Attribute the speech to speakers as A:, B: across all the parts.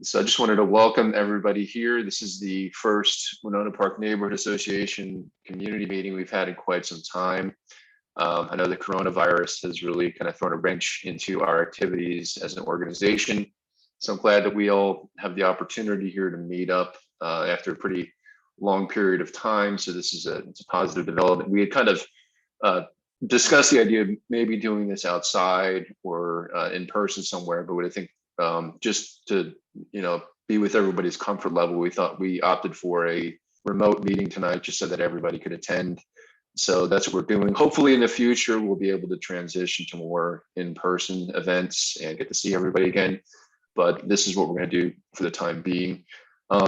A: So I just wanted to welcome everybody here. This is the first Winnona Park Neighborhood Association community meeting we've had in quite some time. I know the coronavirus has really kind of thrown a wrench into our activities as an organization. So I'm glad that we all have the opportunity here to meet up after a pretty long period of time. So this is it's a positive development. We had kind of discussed the idea of maybe doing this outside or in person somewhere, but what I think just to be with everybody's comfort level, we thought we opted for a remote meeting tonight just so that everybody could attend. So that's what we're doing. Hopefully in the future, we'll be able to transition to more in-person events and get to see everybody again. But this is what we're going to do for the time being.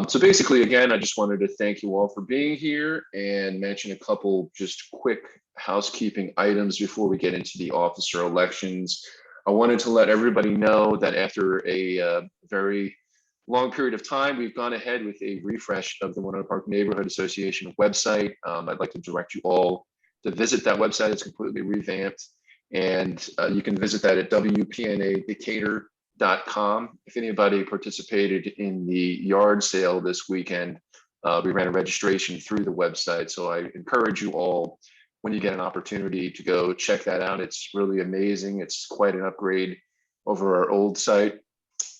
A: So basically, again, I just wanted to thank you all for being here and mention a couple just quick housekeeping items before we get into the officer elections. I wanted to let everybody know that after a very long period of time, we've gone ahead with a refresh of the Winnona Park Neighborhood Association website. I'd like to direct you all to visit that website. It's completely revamped, and you can visit that at WPNA Decatur.com. If anybody participated in the yard sale this weekend, we ran a registration through the website. So I encourage you all, when you get an opportunity, to go check that out. It's really amazing. It's quite an upgrade over our old site.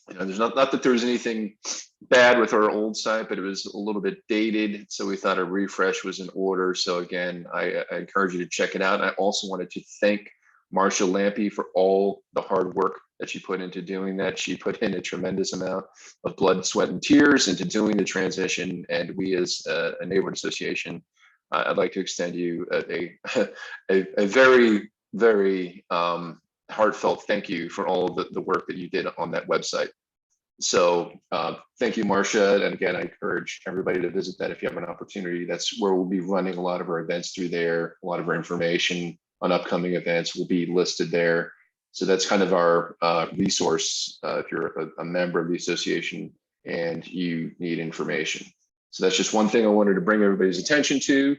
A: There's not that there's anything bad with our old site, but it was a little bit dated. So we thought a refresh was in order. So again, I encourage you to check it out. And I also wanted to thank Marcia Lampe for all the hard work that she put into doing that. She put in a tremendous amount of blood, sweat, and tears into doing the transition. And we as a neighborhood association, I'd like to extend you a very, very heartfelt thank you for all of the work that you did on that website. So thank you, Marcia. And again, I encourage everybody to visit that if you have an opportunity. That's where we'll be running a lot of our events through there. A lot of our information on upcoming events will be listed there. So that's kind of our resource if you're a member of the association and you need information. So that's just one thing I wanted to bring everybody's attention to.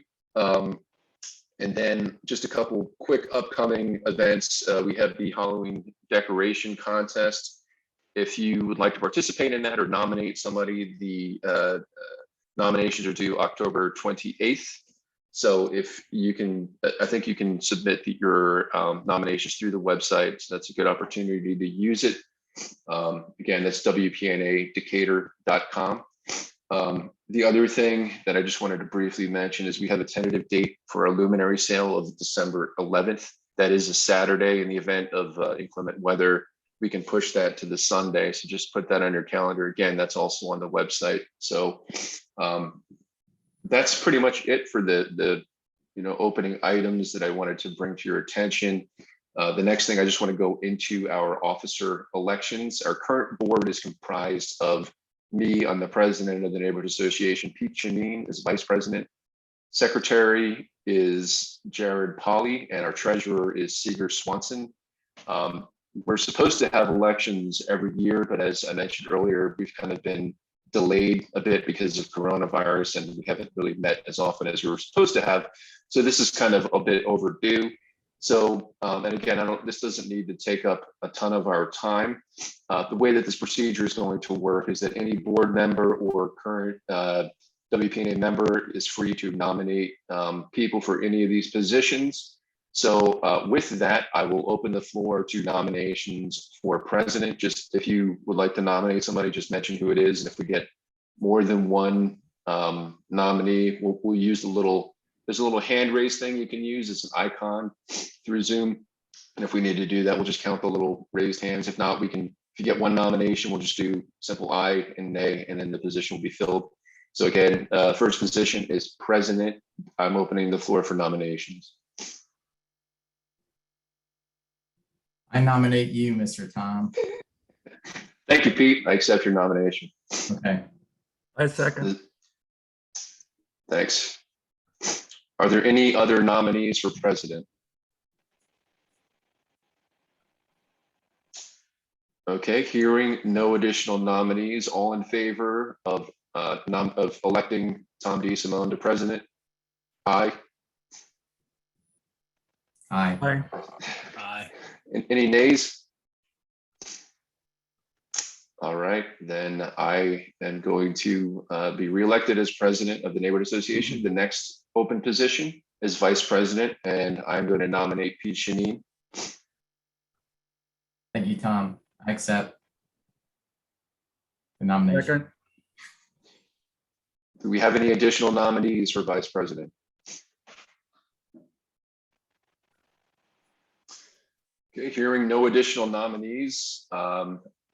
A: And then just a couple quick upcoming events. We have the Halloween decoration contest. If you would like to participate in that or nominate somebody, the nominations are due October 28th. So if you can, I think you can submit your nominations through the website. So that's a good opportunity to use it. Again, that's WPNA Decatur.com. The other thing that I just wanted to briefly mention is we have a tentative date for a luminary sale of December 11th. That is a Saturday. In the event of inclement weather, we can push that to the Sunday. So just put that on your calendar. Again, that's also on the website. So that's pretty much it for the opening items that I wanted to bring to your attention. The next thing, I just want to go into our officer elections. Our current board is comprised of me, I'm the president of the Neighborhood Association. Pete Janine is vice president. Secretary is Jared Polly, and our treasurer is Seeger Swanson. We're supposed to have elections every year, but as I mentioned earlier, we've kind of been delayed a bit because of coronavirus, and we haven't really met as often as we were supposed to have. So this is kind of a bit overdue. So, and again, this doesn't need to take up a ton of our time. The way that this procedure is going to work is that any board member or current WPNA member is free to nominate people for any of these positions. So with that, I will open the floor to nominations for president. Just if you would like to nominate somebody, just mention who it is. And if we get more than one nominee, we'll use there's a little hand raise thing you can use. It's an icon through Zoom. And if we need to do that, we'll just count the little raised hands. If not, if you get one nomination, we'll just do simple aye and nay, and then the position will be filled. So again, first position is president. I'm opening the floor for nominations.
B: I nominate you, Mr. Tom.
A: Thank you, Pete. I accept your nomination.
B: Okay.
C: I second.
A: Thanks. Are there any other nominees for president? Okay, hearing no additional nominees, all in favor of electing Tom DeSimone to president? Aye.
B: Aye.
C: Aye.
D: Aye.
A: Any nays? All right, then I am going to be reelected as president of the Neighborhood Association. The next open position is vice president, and I'm going to nominate Pete Shaneen.
B: Thank you, Tom. I accept the nomination.
C: Second.
A: Do we have any additional nominees for vice president? Okay, hearing no additional nominees,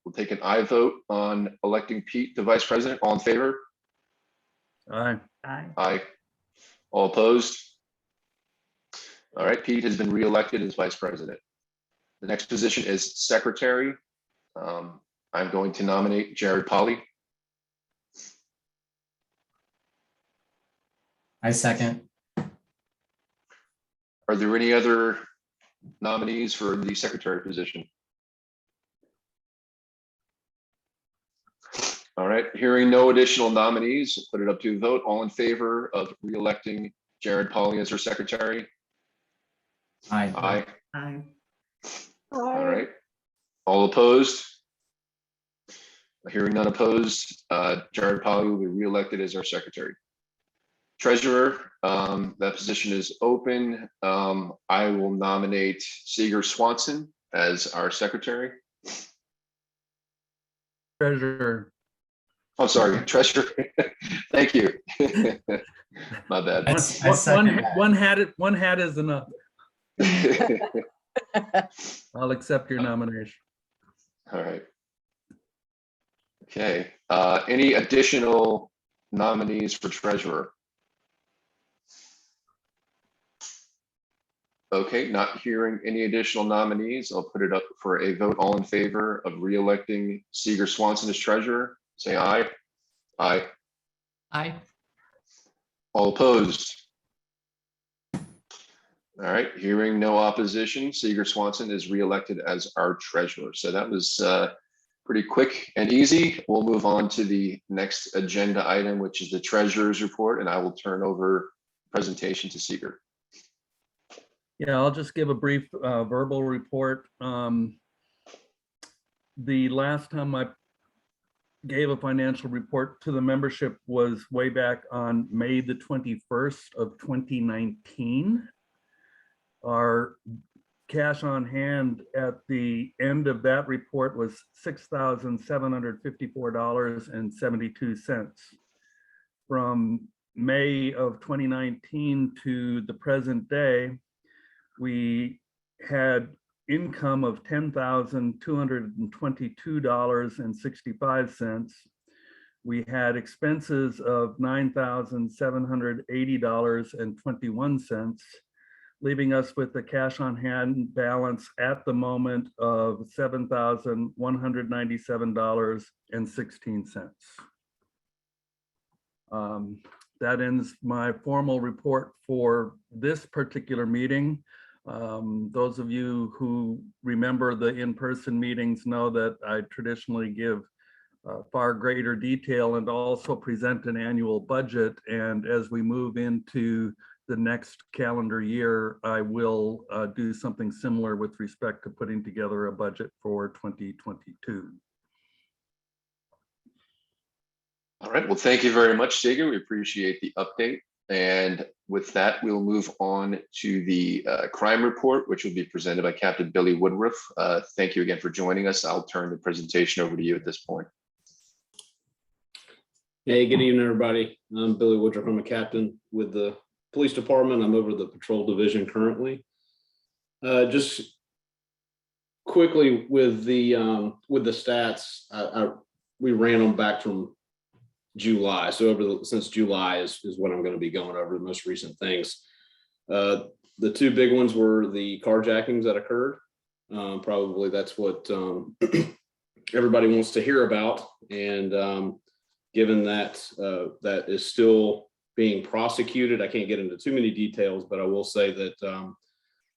A: we'll take an aye vote on electing Pete the vice president. All in favor?
C: Aye.
A: Aye. All opposed? All right, Pete has been reelected as vice president. The next position is secretary. I'm going to nominate Jared Polly.
B: I second.
A: Are there any other nominees for the secretary position? All right, hearing no additional nominees, we'll put it up to a vote. All in favor of re-electing Jared Polly as our secretary?
B: Aye.
A: Aye.
D: Aye.
A: All right. All opposed? Hearing none opposed, Jared Polly will be re-elected as our secretary. Treasurer, that position is open. I will nominate Seeger Swanson as our secretary.
C: Treasurer.
A: I'm sorry, treasurer. Thank you. My bad.
B: I second that.
C: One hat is enough. I'll accept your nomination.
A: All right. Okay, any additional nominees for treasurer? Okay, not hearing any additional nominees, I'll put it up for a vote. All in favor of re-electing Seeger Swanson as treasurer, say aye. Aye.
D: Aye.
A: All opposed? All right, hearing no opposition, Seeger Swanson is re-elected as our treasurer. So that was pretty quick and easy. We'll move on to the next agenda item, which is the treasurer's report, and I will turn over presentation to Seeger.
C: Yeah, I'll just give a brief verbal report. The last time I gave a financial report to the membership was way back on May the 21st of 2019. Our cash on hand at the end of that report was $6,754.72. From May of 2019 to the present day, we had income of $10,222.65. We had expenses of $9,780.21, leaving us with a cash on hand balance at the moment of $7,197.16. That ends my formal report for this particular meeting. Those of you who remember the in-person meetings know that I traditionally give far greater detail and also present an annual budget. And as we move into the next calendar year, I will do something similar with respect to putting together a budget for 2022.
A: All right, well, thank you very much, Seeger. We appreciate the update. And with that, we'll move on to the crime report, which will be presented by Captain Billy Woodruff. Thank you again for joining us. I'll turn the presentation over to you at this point.
E: Hey, good evening, everybody. I'm Billy Woodruff. I'm a captain with the police department. I'm over the patrol division currently. Just quickly with the stats, we ran them back from July. So since July is what I'm going to be going over, the most recent things. The two big ones were the carjackings that occurred. Probably that's what everybody wants to hear about. And given that that is still being prosecuted, I can't get into too many details, but I will say that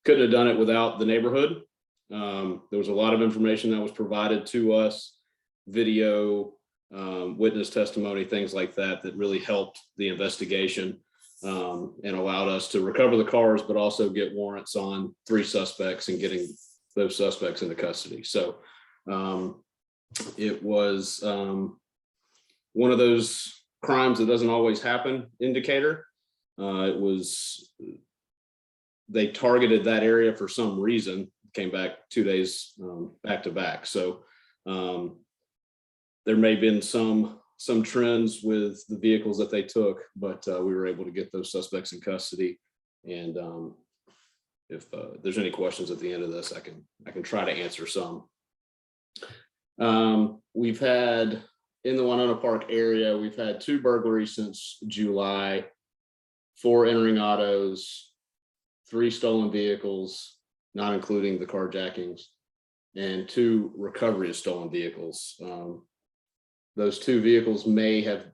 E: couldn't have done it without the neighborhood. There was a lot of information that was provided to us, video, witness testimony, things like that, that really helped the investigation and allowed us to recover the cars, but also get warrants on 3 suspects and getting those suspects into custody. So It was one of those crimes that doesn't always happen in Decatur. They targeted that area for some reason, came back 2 days back to back. So there may have been some trends with the vehicles that they took, but we were able to get those suspects in custody. And if there's any questions at the end of this, I can try to answer some. We've had in the Winnona Park area, we've had 2 burglaries since July, 4 entering autos, 3 stolen vehicles, not including the carjackings, and 2 recovery of stolen vehicles. Those 2 vehicles may have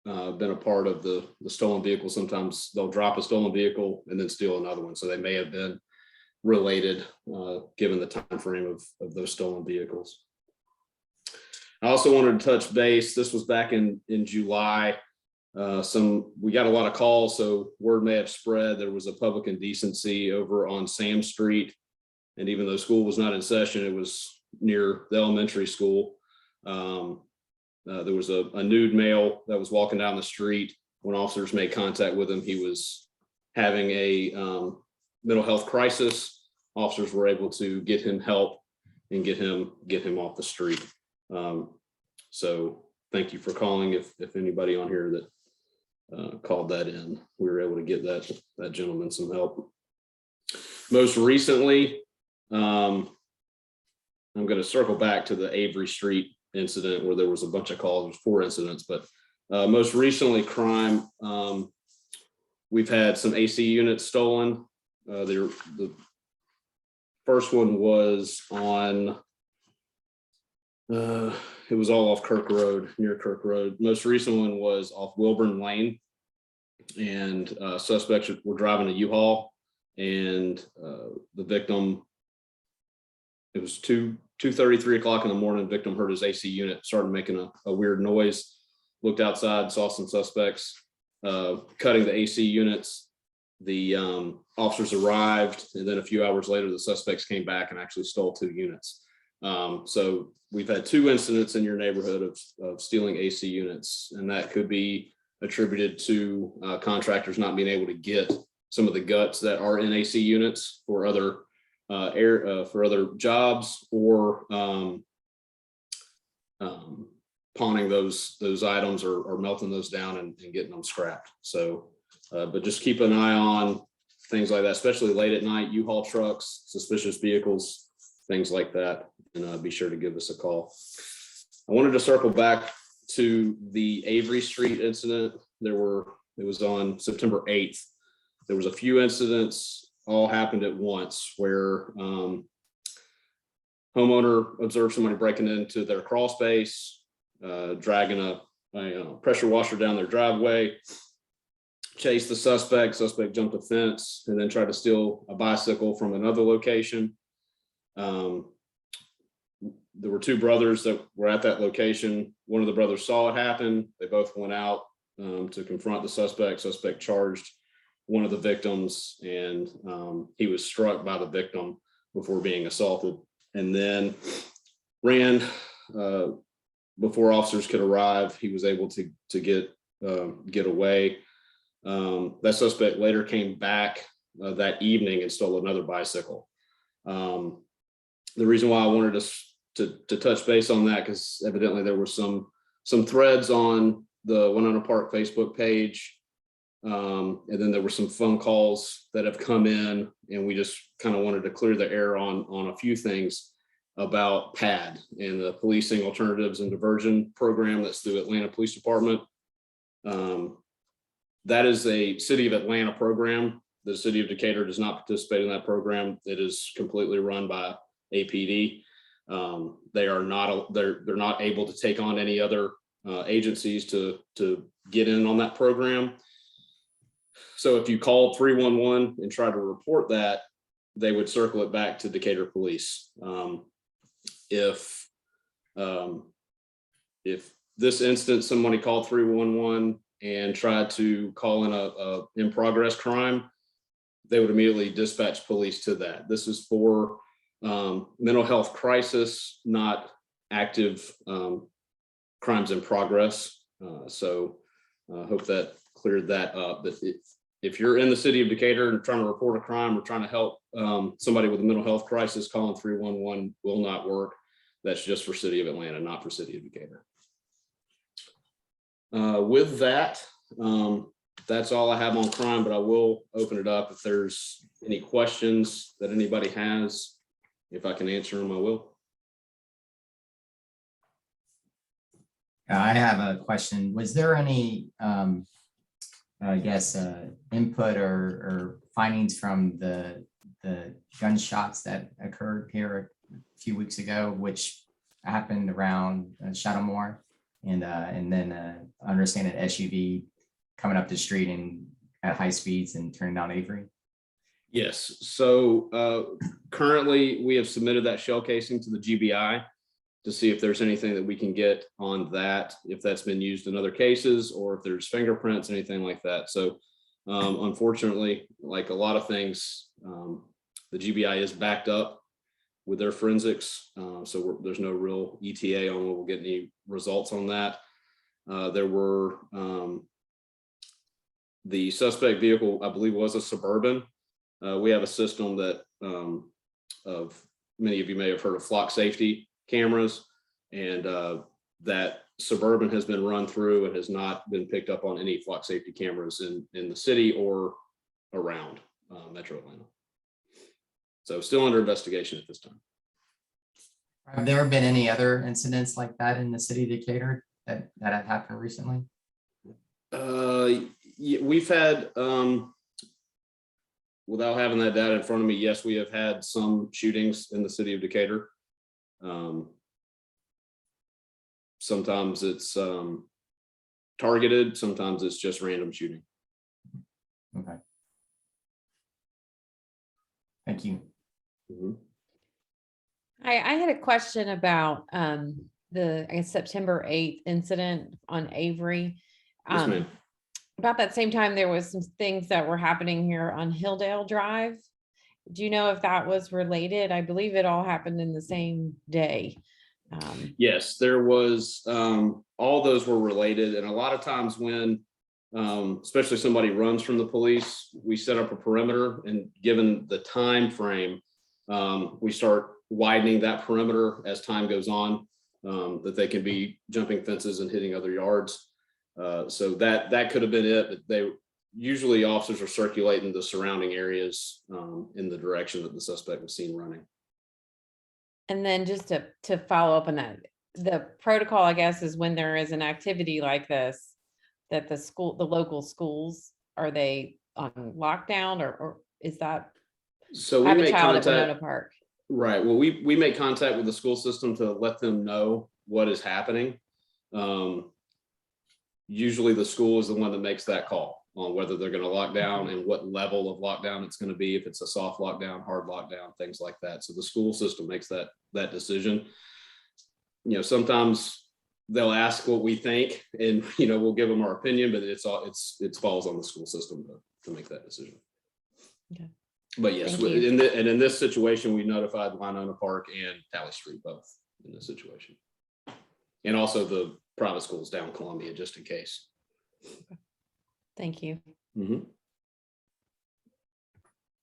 E: been a part of the stolen vehicle. Sometimes they'll drop a stolen vehicle and then steal another one. So they may have been related given the time frame of those stolen vehicles. I also wanted to touch base. This was back in July. We got a lot of calls, so word may have spread. There was a public indecency over on Sam Street. And even though school was not in session, it was near the elementary school. There was a nude male that was walking down the street. When officers made contact with him, he was having a mental health crisis. Officers were able to get him help and get him off the street. So thank you for calling. If anybody on here that called that in, we were able to get that gentleman some help. Most recently, I'm going to circle back to the Avery Street incident where there was a bunch of calls. There was 4 incidents, but most recently crime, we've had some AC units stolen. The first one was on, it was all off Kirk Road, near Kirk Road. Most recent one was off Wilburn Lane, and suspects were driving a U-Haul, and the victim, it was 2:33 o'clock in the morning. Victim heard his AC unit started making a weird noise, looked outside, saw some suspects cutting the AC units. The officers arrived, and then a few hours later, the suspects came back and actually stole 2 units. So we've had 2 incidents in your neighborhood of stealing AC units, and that could be attributed to contractors not being able to get some of the guts that are in AC units for other for other jobs, or pawning those items or melting those down and getting them scrapped. So, but just keep an eye on things like that, especially late at night, U-Haul trucks, suspicious vehicles, things like that, and be sure to give us a call. I wanted to circle back to the Avery Street incident. It was on September 8th. There was a few incidents all happened at once where homeowner observed somebody breaking into their crawl space, dragging a pressure washer down their driveway, chased the suspect jumped a fence, and then tried to steal a bicycle from another location. There were 2 brothers that were at that location. One of the brothers saw it happen. They both went out to confront the suspect. Suspect charged one of the victims, and he was struck by the victim before being assaulted, and then ran before officers could arrive. He was able to get away. That suspect later came back that evening and stole another bicycle. The reason why I wanted us to touch base on that, because evidently there were some threads on the Winnona Park Facebook page. And then there were some phone calls that have come in, and we just kind of wanted to clear the air on a few things about PAD and the Policing Alternatives and Diversion Program that's through Atlanta Police Department. That is a City of Atlanta program. The City of Decatur does not participate in that program. It is completely run by APD. They're not able to take on any other agencies to get in on that program. So if you called 311 and tried to report that, they would circle it back to Decatur Police. If this instance, somebody called 311 and tried to call in a in progress crime, they would immediately dispatch police to that. This is for mental health crisis, not active crimes in progress. So hope that cleared that up. But if you're in the city of Decatur and trying to report a crime or trying to help somebody with a mental health crisis, calling 311 will not work. That's just for City of Atlanta, not for City of Decatur. With that, that's all I have on crime, but I will open it up if there's any questions that anybody has. If I can answer them, I will.
B: I have a question. Was there any, I guess, input or findings from the gunshots that occurred here a few weeks ago, which happened around Shadowmoor, and then I understand an SUV coming up the street and at high speeds and turning down Avery?
E: Yes. So currently we have submitted that shell casing to the GBI to see if there's anything that we can get on that, if that's been used in other cases, or if there's fingerprints, anything like that. So unfortunately, like a lot of things, the GBI is backed up with their forensics. So there's no real ETA on when we'll get any results on that. There were the suspect vehicle, I believe, was a Suburban. We have a system that of many of you may have heard of flock safety cameras, and that Suburban has been run through and has not been picked up on any flock safety cameras in the city or around Metro Atlanta. So still under investigation at this time.
B: Have there been any other incidents like that in the city of Decatur that have happened recently?
E: Yeah, we've had, without having that data in front of me, yes, we have had some shootings in the city of Decatur. Sometimes it's targeted, sometimes it's just random shooting.
B: Okay. Thank you.
E: Mm-hmm.
D: I had a question about the, I guess, September 8th incident on Avery.
E: Yes, ma'am.
D: About that same time, there was some things that were happening here on Hilldale Drive. Do you know if that was related? I believe it all happened in the same day.
E: Yes, there was, all those were related. And a lot of times when, especially somebody runs from the police, we set up a perimeter, and given the time frame, we start widening that perimeter as time goes on, that they can be jumping fences and hitting other yards. So that could have been it, but they usually officers are circulating the surrounding areas in the direction that the suspect was seen running.
D: And then just to follow up on that, the protocol, I guess, is when there is an activity like this, that the local schools, are they on lockdown, or is that?
E: So
D: I
E: we
D: have a
E: make
D: child at
E: contact.
D: Winnona Park.
E: Right. Well, we make contact with the school system to let them know what is happening. Usually the school is the one that makes that call on whether they're going to lock down and what level of lockdown it's going to be, if it's a soft lockdown, hard lockdown, things like that. So the school system makes that decision. You know, sometimes they'll ask what we think, and we'll give them our opinion, but it falls on the school system to make that decision.
D: Okay.
E: But yes,
D: Thank you.
E: in this situation, we notified Winnona Park and Tally Street both in this situation, and also the private schools down Columbia, just in case.
D: Thank you.
E: Mm-hmm.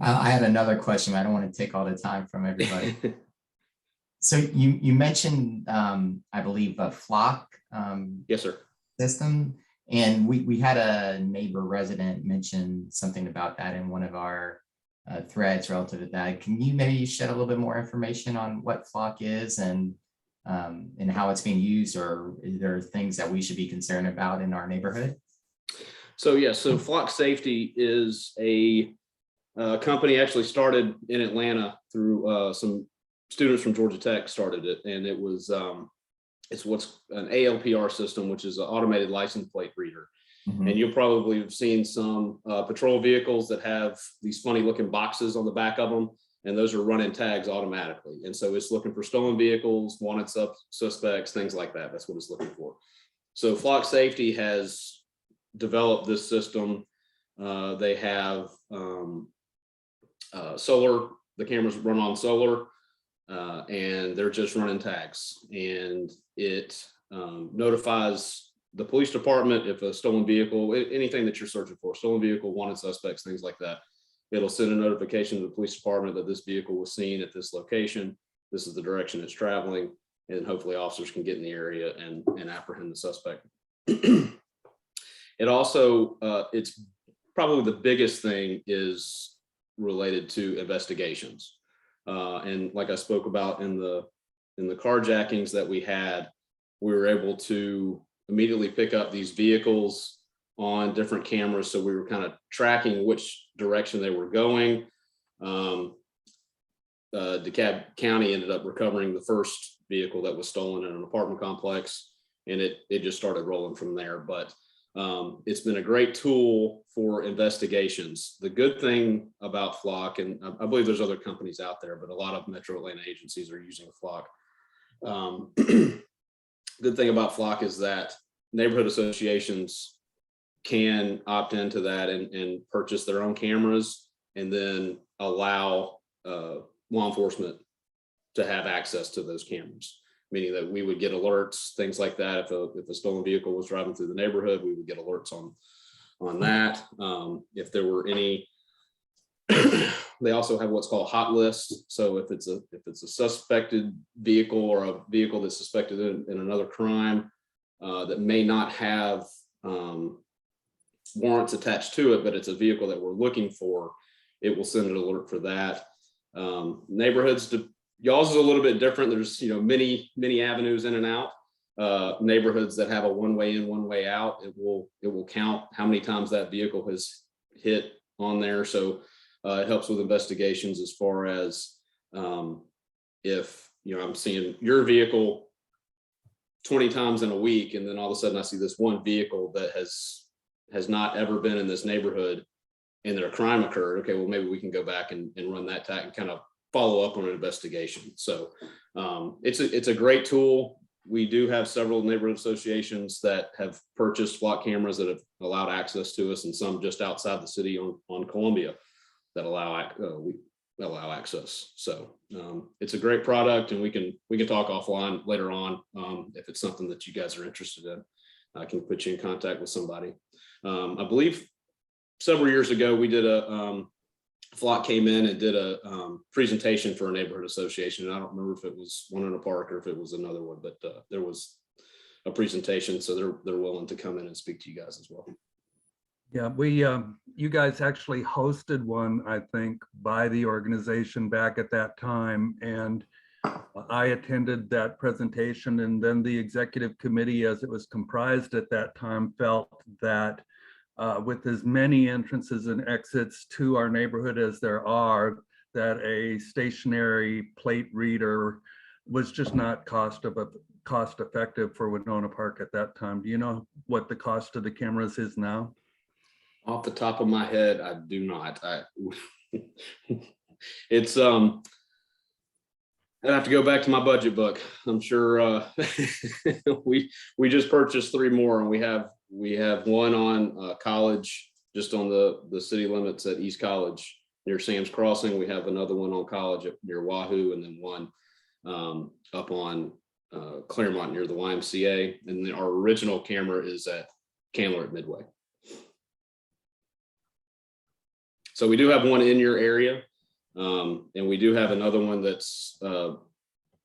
B: I had another question. I don't want to take all the time from everybody. So you mentioned, I believe, a flock
E: Yes, sir.
B: system, and we had a neighbor resident mention something about that in one of our threads relative to that. Can you maybe shed a little bit more information on what flock is and how it's being used, or is there things that we should be concerned about in our neighborhood?
E: So yeah, so Flock Safety is a company actually started in Atlanta through some students from Georgia Tech started it, and it was it's what's an ALPR system, which is an automated license plate reader. Mm-hmm. And you'll probably have seen some patrol vehicles that have these funny looking boxes on the back of them, and those are running tags automatically. And so it's looking for stolen vehicles, wanted suspects, things like that. That's what it's looking for. So Flock Safety has developed this system. They have solar, the cameras run on solar. and they're just running tags, and it notifies the police department if a stolen vehicle, anything that you're searching for, stolen vehicle, wanted suspects, things like that. It'll send a notification to the police department that this vehicle was seen at this location. This is the direction it's traveling, and hopefully officers can get in the area and apprehend the suspect. It also, it's probably the biggest thing is related to investigations. And like I spoke about in the carjackings that we had, we were able to immediately pick up these vehicles on different cameras. So we were kind of tracking which direction they were going. DeKalb County ended up recovering the first vehicle that was stolen in an apartment complex, and it just started rolling from there. But it's been a great tool for investigations. The good thing about Flock, and I believe there's other companies out there, but a lot of Metro Atlanta agencies are using Flock. Good thing about Flock is that neighborhood associations can opt into that and purchase their own cameras, and then allow law enforcement to have access to those cameras, meaning that we would get alerts, things like that. If a stolen vehicle was driving through the neighborhood, we would get alerts on that. If there were any, they also have what's called hot lists. So if it's a suspected vehicle, or a vehicle that's suspected in another crime that may not have warrants attached to it, but it's a vehicle that we're looking for, it will send an alert for that. Neighborhoods, y'all's is a little bit different. There's many avenues in and out. Neighborhoods that have a one-way in, one-way out, it will count how many times that vehicle has hit on there. So it helps with investigations as far as if I'm seeing your vehicle 20 times in a week, and then all of a sudden I see this one vehicle that has not ever been in this neighborhood, and their crime occurred. Okay, well, maybe we can go back and run that tag and kind of follow up on an investigation. So it's a great tool. We do have several neighborhood associations that have purchased Flock cameras that have allowed access to us, and some just outside the city on Columbia that allow access. So it's a great product, and we can talk offline later on if it's something that you guys are interested in. I can put you in contact with somebody. I believe several years ago we did Flock came in and did a presentation for a neighborhood association. And I don't remember if it was one in a park or if it was another one, but there was a presentation, so they're willing to come in and speak to you guys as well.
C: Yeah, you guys actually hosted one, I think, by the organization back at that time, and I attended that presentation, and then the executive committee, as it was comprised at that time, felt that with as many entrances and exits to our neighborhood as there are, that a stationary plate reader was just not cost effective for Winnona Park at that time. Do you know what the cost of the cameras is now?
E: Off the top of my head, I do not. It's I'd have to go back to my budget book. I'm sure we just purchased 3 more, and we have one on College, just on the city limits at East College near Sam's Crossing. We have another one on College near Wahoo, and then one up on Claremont near the YMCA. And then our original camera is at Candler at Midway. So we do have one in your area, and we do have another one that's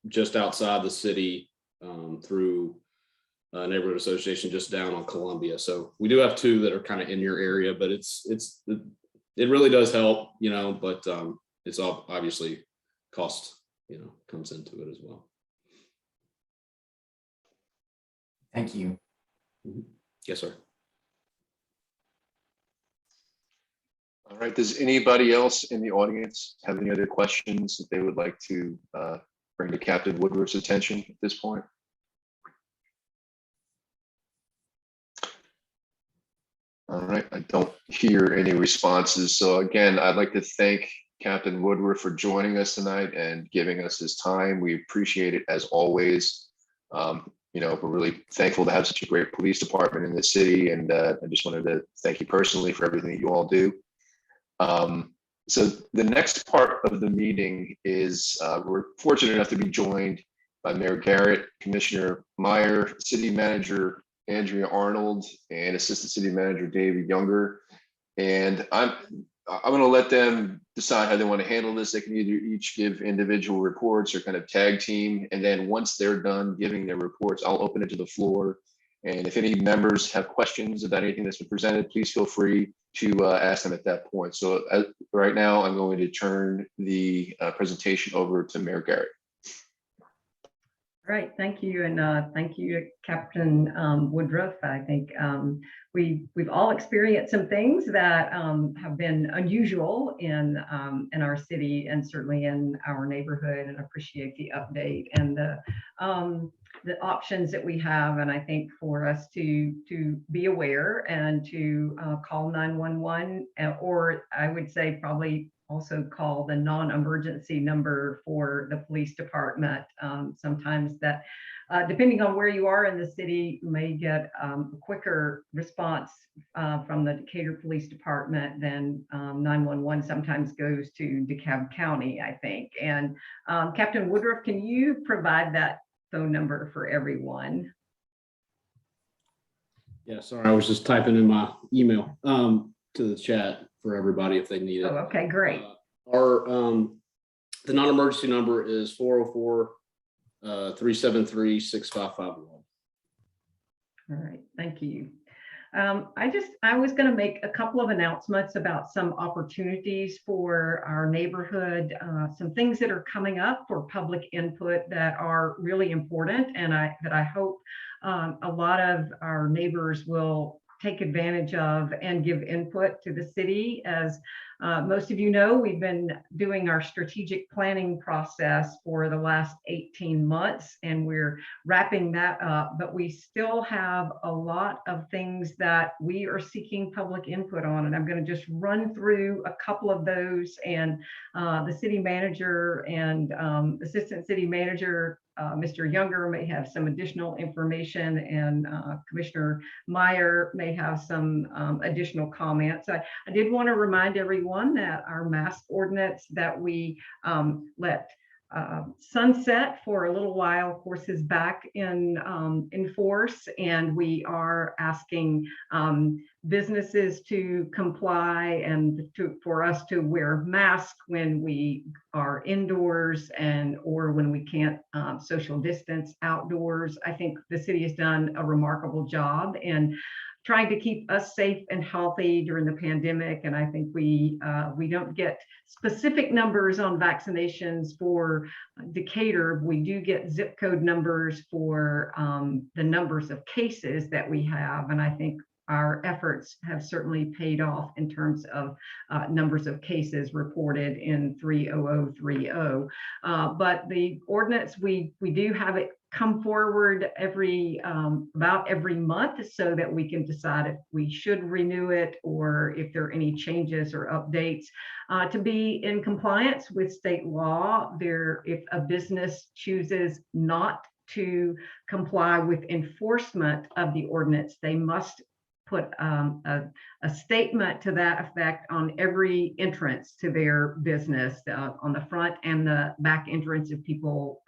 E: just outside the city through a neighborhood association just down on Columbia. So we do have 2 that are kind of in your area, but it really does help, but it's all obviously cost, comes into it as well.
B: Thank you.
E: Yes, sir.
A: All right, does anybody else in the audience have any other questions that they would like to bring to Captain Woodruff's attention at this point? All right, I don't hear any responses. So again, I'd like to thank Captain Woodruff for joining us tonight and giving us his time. We appreciate it as always. We're really thankful to have such a great police department in the city, and I just wanted to thank you personally for everything that you all do. So the next part of the meeting is we're fortunate enough to be joined by Mayor Garrett, Commissioner Meyer, City Manager Andrea Arnold, and Assistant City Manager David Junger. And I'm going to let them decide how they want to handle this. They can either each give individual reports or kind of tag team. And then once they're done giving their reports, I'll open it to the floor. And if any members have questions about anything that's been presented, please feel free to ask them at that point. So right now, I'm going to turn the presentation over to Mayor Garrett.
F: All right, thank you, and thank you, Captain Woodruff. I think we've all experienced some things that have been unusual in our city and certainly in our neighborhood, and appreciate the update and the options that we have. And I think for us to be aware and to call 911, or I would say probably also call the non-emergency number for the police department. Sometimes that, depending on where you are in the city, you may get a quicker response from the Decatur Police Department than 911 sometimes goes to DeKalb County, I think. And Captain Woodruff, can you provide that phone number for everyone?
E: Yeah, sorry, I was just typing in my email to the chat for everybody if they need it.
F: Oh, okay, great.
E: The non-emergency number is 404-373-6551.
F: All right, thank you. I was going to make a couple of announcements about some opportunities for our neighborhood, some things that are coming up for public input that are really important, and that I hope a lot of our neighbors will take advantage of and give input to the city. As most of you know, we've been doing our strategic planning process for the last 18 months, and we're wrapping that up, but we still have a lot of things that we are seeking public input on. And I'm going to just run through a couple of those, and the city manager and assistant city manager Mr. Junger may have some additional information, and Commissioner Meyer may have some additional comments. I did want to remind everyone that our mask ordinance that we let sunset for a little while, of course, is back in force, and we are asking businesses to comply and for us to wear masks when we are indoors or when we can't social distance outdoors. I think the city has done a remarkable job in trying to keep us safe and healthy during the pandemic. And I think we don't get specific numbers on vaccinations for Decatur. We do get zip code numbers for the numbers of cases that we have. And I think our efforts have certainly paid off in terms of numbers of cases reported in 30030. But the ordinance, we do have it come forward about every month, so that we can decide if we should renew it or if there are any changes or updates to be in compliance with state law. If a business chooses not to comply with enforcement of the ordinance, they must put a statement to that effect on every entrance to their business, on the front and the back entrance if people,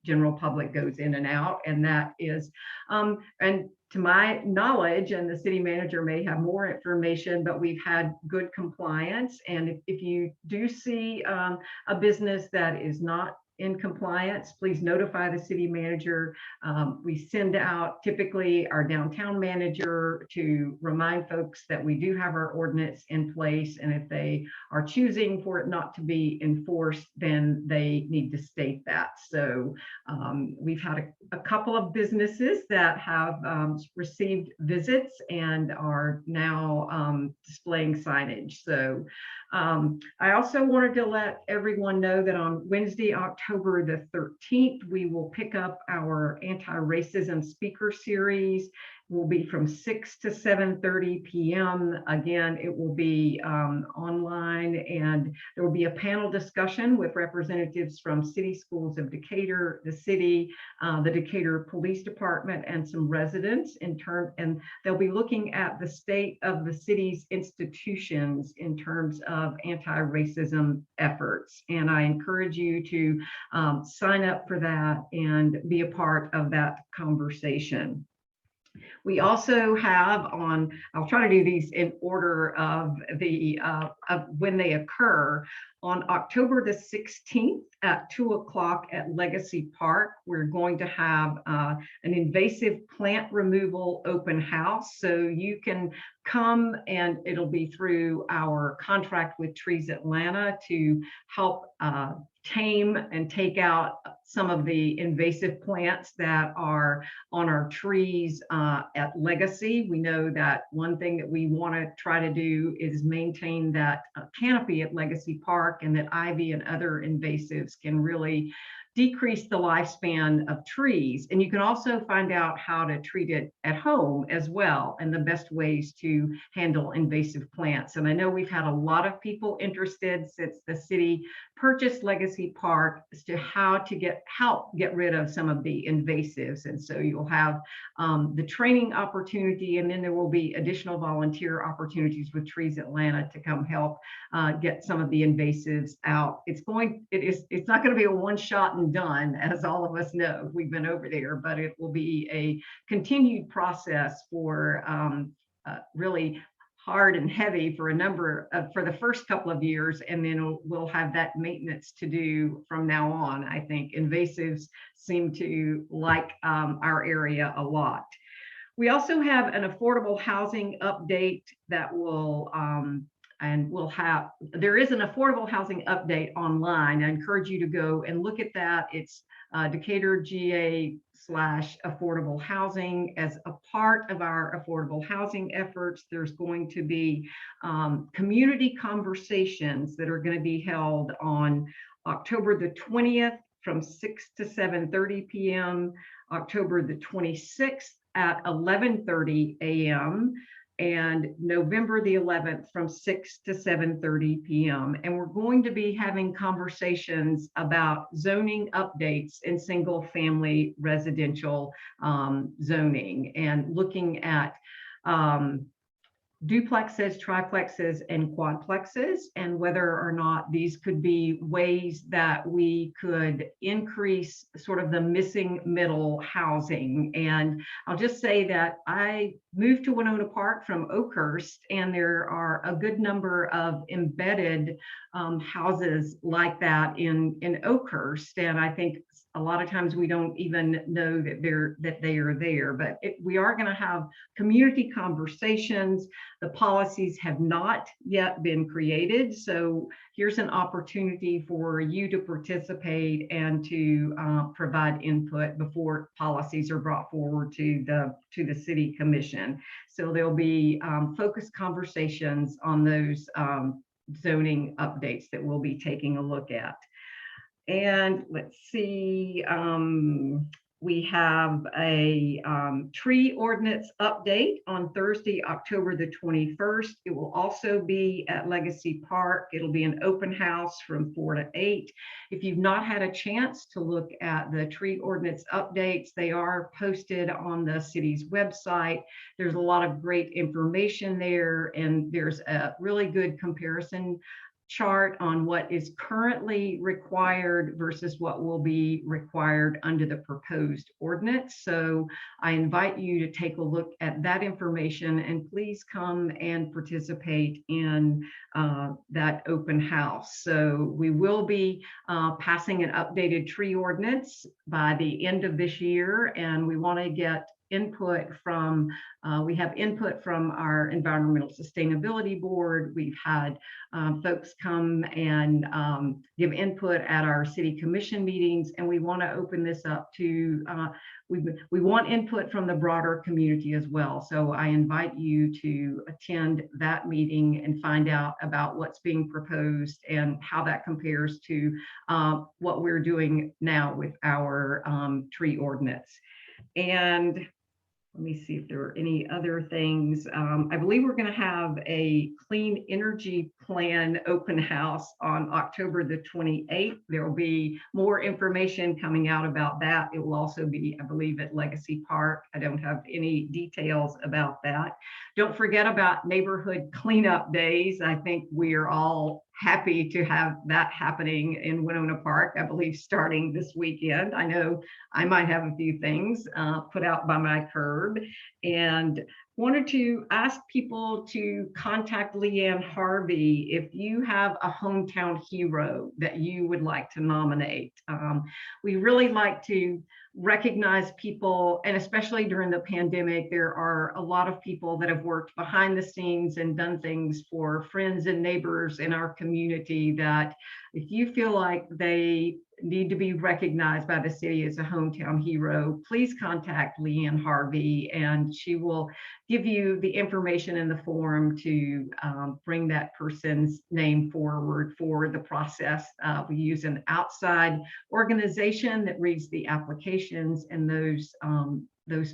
F: general public goes in and out. And that is, and to my knowledge, and the city manager may have more information, but we've had good compliance. And if you do see a business that is not in compliance, please notify the city manager. We send out typically our downtown manager to remind folks that we do have our ordinance in place, and if they are choosing for it not to be enforced, then they need to state that. So we've had a couple of businesses that have received visits and are now displaying signage. So I also wanted to let everyone know that on Wednesday, October the 13th, we will pick up our anti-racism speaker series will be from 6 to 7:30 p.m. Again, it will be online, and there will be a panel discussion with representatives from City Schools of Decatur, the city, the Decatur Police Department, and some residents and they'll be looking at the state of the city's institutions in terms of anti-racism efforts. And I encourage you to sign up for that and be a part of that conversation. We also have on, I'll try to do these in order of when they occur. On October the 16th at 2 o'clock at Legacy Park, we're going to have an invasive plant removal open house. So you can come, and it'll be through our contract with Trees Atlanta to help tame and take out some of the invasive plants that are on our trees at Legacy. We know that one thing that we want to try to do is maintain that canopy at Legacy Park, and that ivy and other invasives can really decrease the lifespan of trees. And you can also find out how to treat it at home as well, and the best ways to handle invasive plants. And I know we've had a lot of people interested since the city purchased Legacy Park as to how to help get rid of some of the invasives. And so you'll have the training opportunity, and then there will be additional volunteer opportunities with Trees Atlanta to come help get some of the invasives out. It's not going to be a one-shot and done, as all of us know. We've been over there, but it will be a continued process for really hard and heavy for for the first couple of years, and then we'll have that maintenance to do from now on. I think invasives seem to like our area a lot. We also have an affordable housing update that will there is an affordable housing update online. I encourage you to go and look at that. It's Decatur GA/affordable housing. As a part of our affordable housing efforts, there's going to be community conversations that are going to be held on October the 20th from 6 to 7:30 p.m., October the 26th at 11:30 a.m., and November the 11th from 6 to 7:30 p.m. And we're going to be having conversations about zoning updates in single family residential zoning, and looking at duplexes, triplexes, and quadplexes, and whether or not these could be ways that we could increase sort of the missing middle housing. And I'll just say that I moved to Winnona Park from Oakhurst, and there are a good number of embedded houses like that in Oakhurst. And I think a lot of times we don't even know that they are there, but we are going to have community conversations. The policies have not yet been created, so here's an opportunity for you to participate and to provide input before policies are brought forward to the city commission. So there'll be focused conversations on those zoning updates that we'll be taking a look at. And let's see, we have a tree ordinance update on Thursday, October the 21st. It will also be at Legacy Park. It'll be an open house from 4 to 8. If you've not had a chance to look at the tree ordinance updates, they are posted on the city's website. There's a lot of great information there, and there's a really good comparison chart on what is currently required versus what will be required under the proposed ordinance. So I invite you to take a look at that information, and please come and participate in that open house. So we will be passing an updated tree ordinance by the end of this year, and we want to get input from, we have input from our Environmental Sustainability Board. We've had folks come and give input at our city commission meetings, and we want to open this up to, we want input from the broader community as well. So I invite you to attend that meeting and find out about what's being proposed and how that compares to what we're doing now with our tree ordinance. And let me see if there are any other things. I believe we're going to have a clean energy plan open house on October the 28th. There will be more information coming out about that. It will also be, I believe, at Legacy Park. I don't have any details about that. Don't forget about neighborhood cleanup days. I think we are all happy to have that happening in Winnona Park, I believe, starting this weekend. I know I might have a few things put out by my curb, and wanted to ask people to contact Leanne Harvey if you have a hometown hero that you would like to nominate. We really like to recognize people, and especially during the pandemic, there are a lot of people that have worked behind the scenes and done things for friends and neighbors in our community that if you feel like they need to be recognized by the city as a hometown hero, please contact Leanne Harvey and she will give you the information in the form to bring that person's name forward for the process. We use an outside organization that reads the applications, and those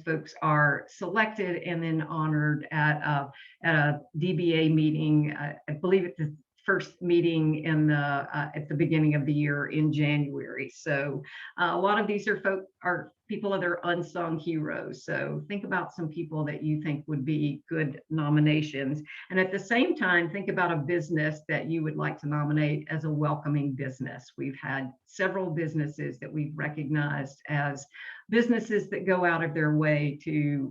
F: folks are selected and then honored at a DBA meeting. I believe it's the first meeting in the at the beginning of the year in January. So a lot of these are people that are unsung heroes. So think about some people that you think would be good nominations. And at the same time, think about a business that you would like to nominate as a welcoming business. We've had several businesses that we've recognized as businesses that go out of their way to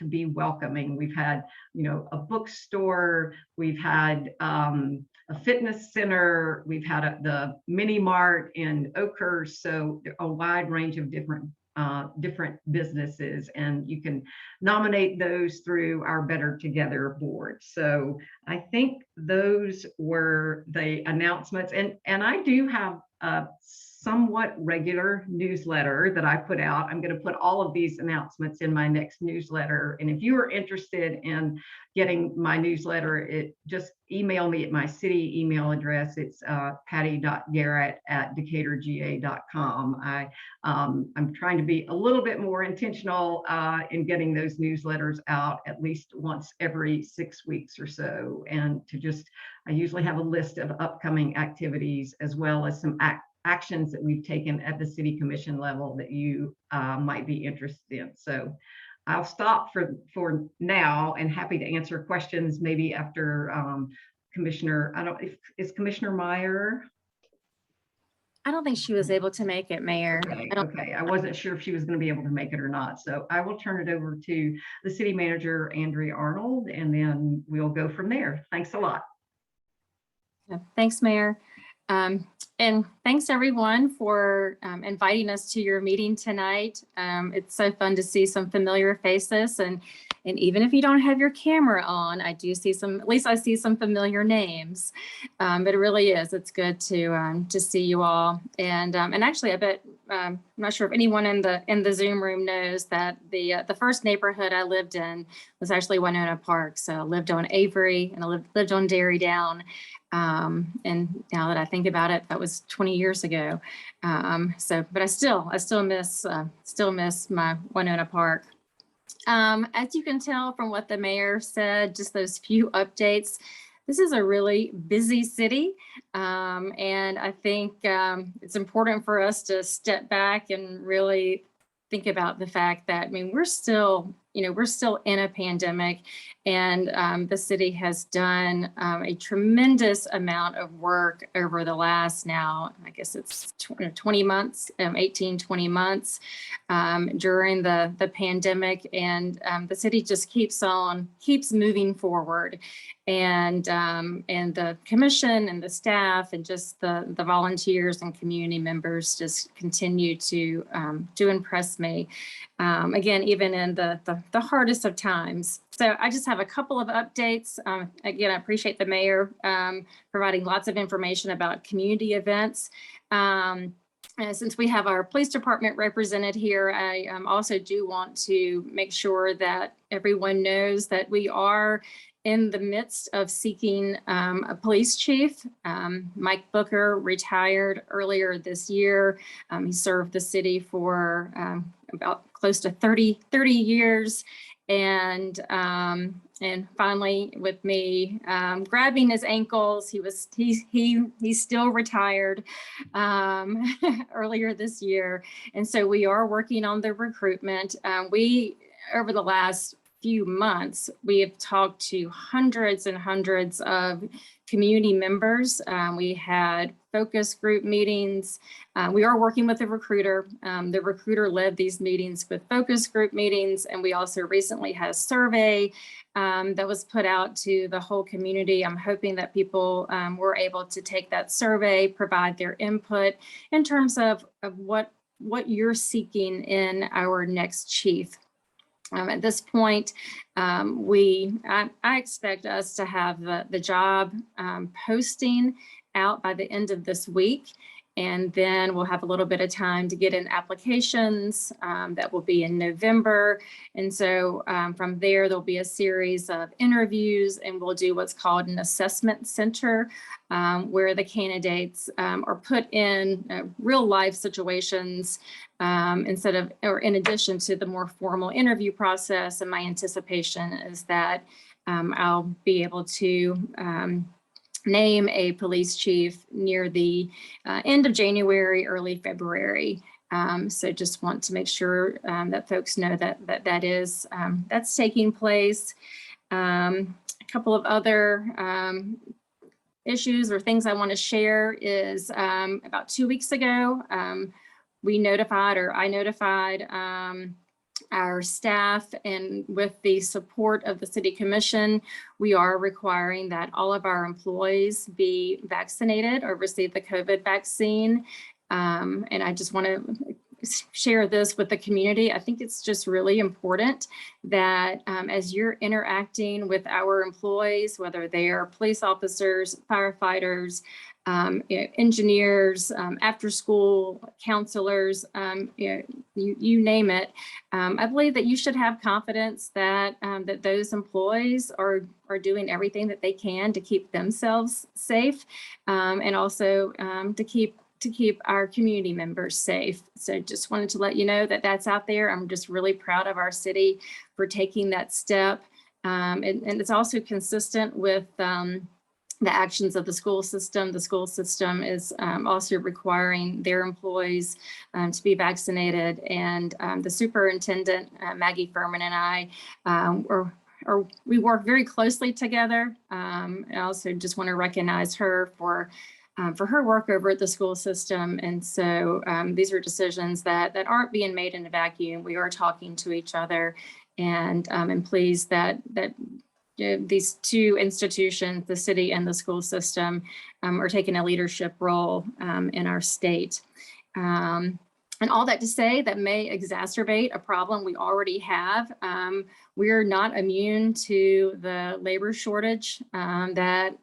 F: be welcoming. We've had, a bookstore, we've had a fitness center, we've had the mini mart in Oakhurst, so a wide range of different businesses, and you can nominate those through our Better Together board. So I think those were the announcements, and I do have a somewhat regular newsletter that I put out. I'm going to put all of these announcements in my next newsletter, and if you are interested in getting my newsletter, just email me at my city email address. It's patti.garrett@decaturga.com. I'm trying to be a little bit more intentional in getting those newsletters out at least once every 6 weeks or so, and I usually have a list of upcoming activities as well as some actions that we've taken at the city commission level that you might be interested in. So I'll stop for now and happy to answer questions maybe after Commissioner, is Commissioner Meyer?
G: I don't think she was able to make it, Mayor.
F: Okay. I wasn't sure if she was going to be able to make it or not. So I will turn it over to the city manager, Andrea Arnold, and then we'll go from there. Thanks a lot.
G: Thanks, Mayor. And thanks everyone for inviting us to your meeting tonight. It's so fun to see some familiar faces, and even if you don't have your camera on, I do see at least I see some familiar names. But it really is, it's good to see you all. And actually, I bet I'm not sure if anyone in the Zoom room knows that the first neighborhood I lived in was actually Winnona Park. So I lived on Avery and I lived on Dairy Down. And now that I think about it, that was 20 years ago. But I still miss my Winnona Park. As you can tell from what the mayor said, just those few updates, this is a really busy city. And I think it's important for us to step back and really think about the fact that, we're still in a pandemic, and the city has done a tremendous amount of work over the last, now, I guess it's 20 months, 18, 20 months during the pandemic. And the city just keeps moving forward. And the commission and the staff and just the volunteers and community members just continue to impress me. Again, even in the hardest of times. So I just have a couple of updates. Again, I appreciate the mayor providing lots of information about community events. Since we have our police department represented here, I also do want to make sure that everyone knows that we are in the midst of seeking a police chief. Mike Booker retired earlier this year. He served the city for about close to 30 years. And finally, with me grabbing his ankles, he's still retired earlier this year. And so we are working on the recruitment. Over the last few months, we have talked to hundreds and hundreds of community members. We had focus group meetings. We are working with a recruiter. The recruiter led these meetings with focus group meetings. And we also recently had a survey that was put out to the whole community. I'm hoping that people were able to take that survey, provide their input in terms of what you're seeking in our next chief. At this point, I expect us to have the job posting out by the end of this week. And then we'll have a little bit of time to get in applications. That will be in November. And so from there, there'll be a series of interviews, and we'll do what's called an assessment center, where the candidates are put in real life situations in addition to the more formal interview process. And my anticipation is that I'll be able to name a police chief near the end of January, early February. So just want to make sure that folks know that is that's taking place. A couple of other issues or things I want to share is about 2 weeks ago, I notified our staff, and with the support of the City Commission, we are requiring that all of our employees be vaccinated or receive the COVID vaccine. And I just want to share this with the community. I think it's just really important that as you're interacting with our employees, whether they are police officers, firefighters, engineers, after school counselors, you name it. I believe that you should have confidence that that those employees are doing everything that they can to keep themselves safe, and also to keep our community members safe. So just wanted to let you know that that's out there. I'm just really proud of our city for taking that step, and it's also consistent with the actions of the school system. The school system is also requiring their employees to be vaccinated. And the superintendent, Maggie Furman, and I we work very closely together. I also just want to recognize her for her work over at the school system. And so these are decisions that aren't being made in a vacuum. We are talking to each other, and I'm pleased that these two institutions, the city and the school system, are taking a leadership role in our state. And all that to say, that may exacerbate a problem we already have. We're not immune to the labor shortage that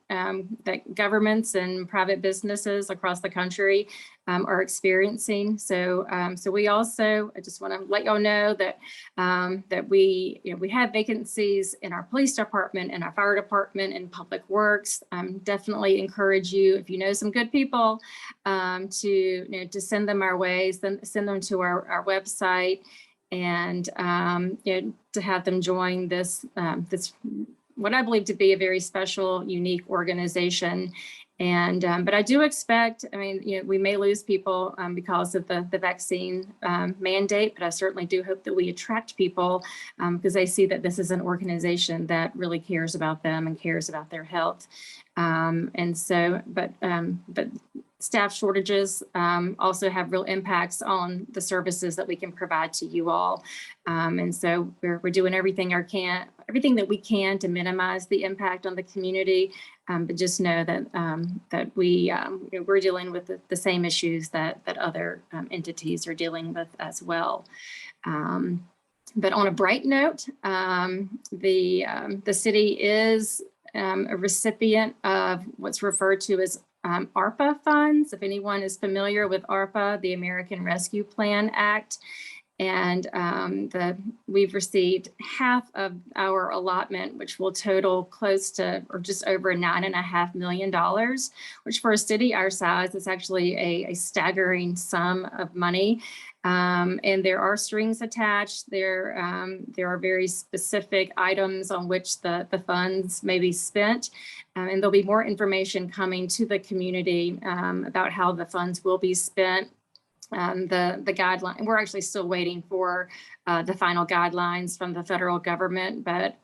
G: governments and private businesses across the country are experiencing. So we also, I just want to let y'all know that that we have vacancies in our police department, in our fire department, and public works. Definitely encourage you, if you know some good people, to send them our way, send them to our website, and to have them join this what I believe to be a very special, unique organization. And but I do expect, I mean, we may lose people because of the vaccine mandate, but I certainly do hope that we attract people because they see that this is an organization that really cares about them and cares about their health. And so, but staff shortages also have real impacts on the services that we can provide to you all. And so we're doing everything that we can to minimize the impact on the community. But just know that that we're dealing with the same issues that other entities are dealing with as well. But on a bright note, the city is a recipient of what's referred to as Arpa Funds. If anyone is familiar with Arpa, the American Rescue Plan Act. And we've received half of our allotment, which will total close to or just over $9.5 million, which for a city our size is actually a staggering sum of money. And there are strings attached. There are very specific items on which the funds may be spent. And there'll be more information coming to the community about how the funds will be spent. The guideline, we're actually still waiting for the final guidelines from the federal government, but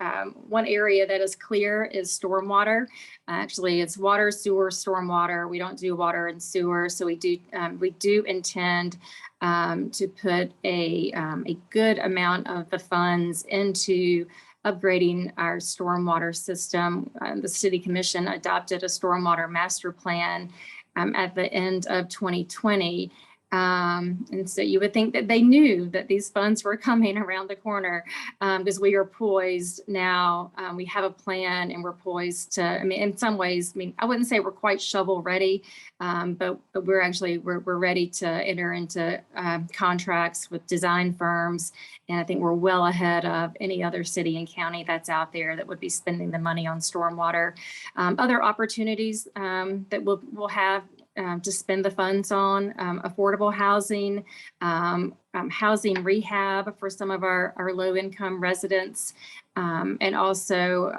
G: one area that is clear is stormwater. Actually, it's water, sewer, stormwater. We don't do water and sewer, so we do intend to put a good amount of the funds into upgrading our stormwater system. The City Commission adopted a stormwater master plan at the end of 2020. And so you would think that they knew that these funds were coming around the corner, because we are poised now. We have a plan and we're poised to, I mean, in some ways, I mean, I wouldn't say we're quite shovel ready, but we're ready to enter into contracts with design firms. And I think we're well ahead of any other city and county that's out there that would be spending the money on stormwater. Other opportunities that we'll have to spend the funds on, affordable housing, housing rehab for some of our low-income residents, and also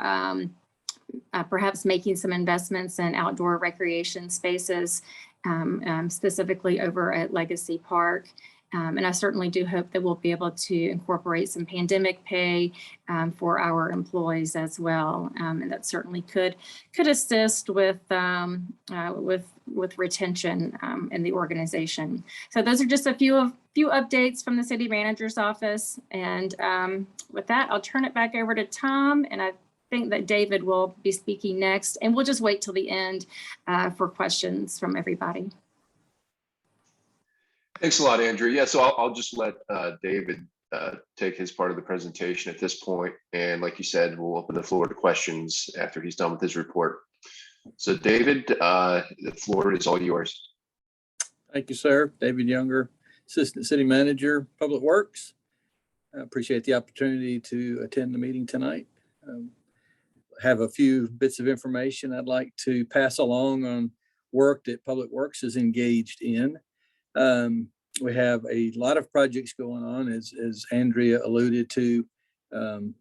G: perhaps making some investments in outdoor recreation spaces, specifically over at Legacy Park. And I certainly do hope that we'll be able to incorporate some pandemic pay for our employees as well, and that certainly could assist with retention in the organization. So those are just a few updates from the city manager's office. And with that, I'll turn it back over to Tom, and I think that David will be speaking next, and we'll just wait till the end for questions from everybody.
A: Thanks a lot, Andrew. Yeah, so I'll just let David take his part of the presentation at this point. And like you said, we'll open the floor to questions after he's done with his report. So David, the floor is all yours.
H: Thank you, sir. David Junger, Assistant City Manager, Public Works. I appreciate the opportunity to attend the meeting tonight. Have a few bits of information I'd like to pass along on work that Public Works is engaged in. We have a lot of projects going on, as Andrea alluded to.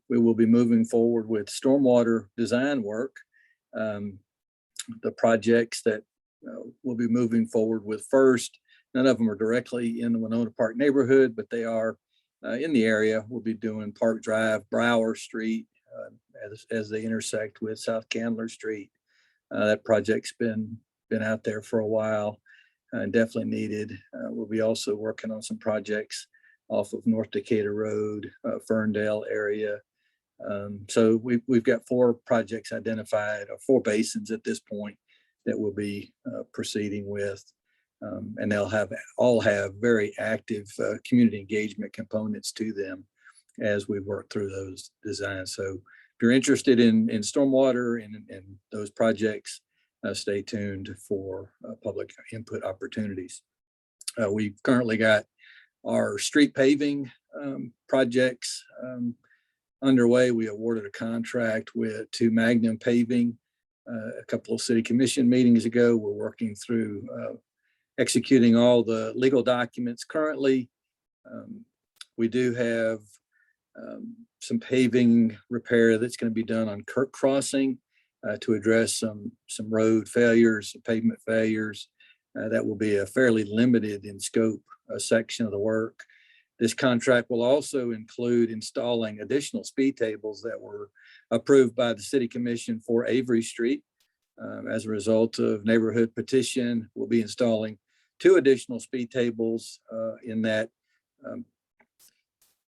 H: We will be moving forward with stormwater design work. The projects that we'll be moving forward with first, none of them are directly in the Winnona Park neighborhood, but they are in the area. We'll be doing Park Drive, Brower Street, as they intersect with South Candler Street. That project's been out there for a while. Definitely needed. We'll be also working on some projects off of North Decatur Road, Ferndale area. So we've got 4 projects identified, or 4 basins at this point that we'll be proceeding with. And they'll all have very active community engagement components to them as we work through those designs. So if you're interested in stormwater and those projects, stay tuned for public input opportunities. We've currently got our street paving projects underway. We awarded a contract to Magnum Paving a couple of city commission meetings ago. We're working through executing all the legal documents currently. We do have some paving repair that's going to be done on Kirk Crossing to address some road failures, pavement failures. That will be a fairly limited in scope section of the work. This contract will also include installing additional speed tables that were approved by the City Commission for Avery Street. As a result of neighborhood petition, we'll be installing 2 additional speed tables in that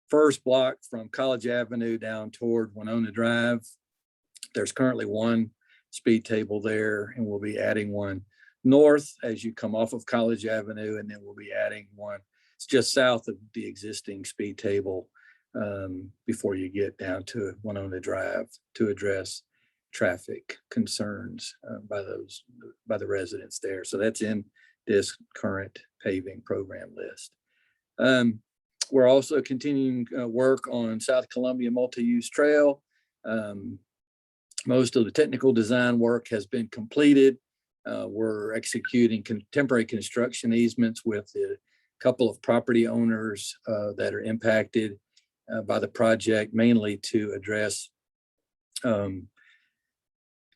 H: first block from College Avenue down toward Winnona Drive. There's currently 1 speed table there, and we'll be adding 1 north as you come off of College Avenue, and then we'll be adding 1. It's just south of the existing speed table before you get down to Winnona Drive to address traffic concerns by the residents there. So that's in this current paving program list. We're also continuing work on South Columbia Multi-Use Trail. Most of the technical design work has been completed. We're executing temporary construction easements with a couple of property owners that are impacted by the project, mainly to address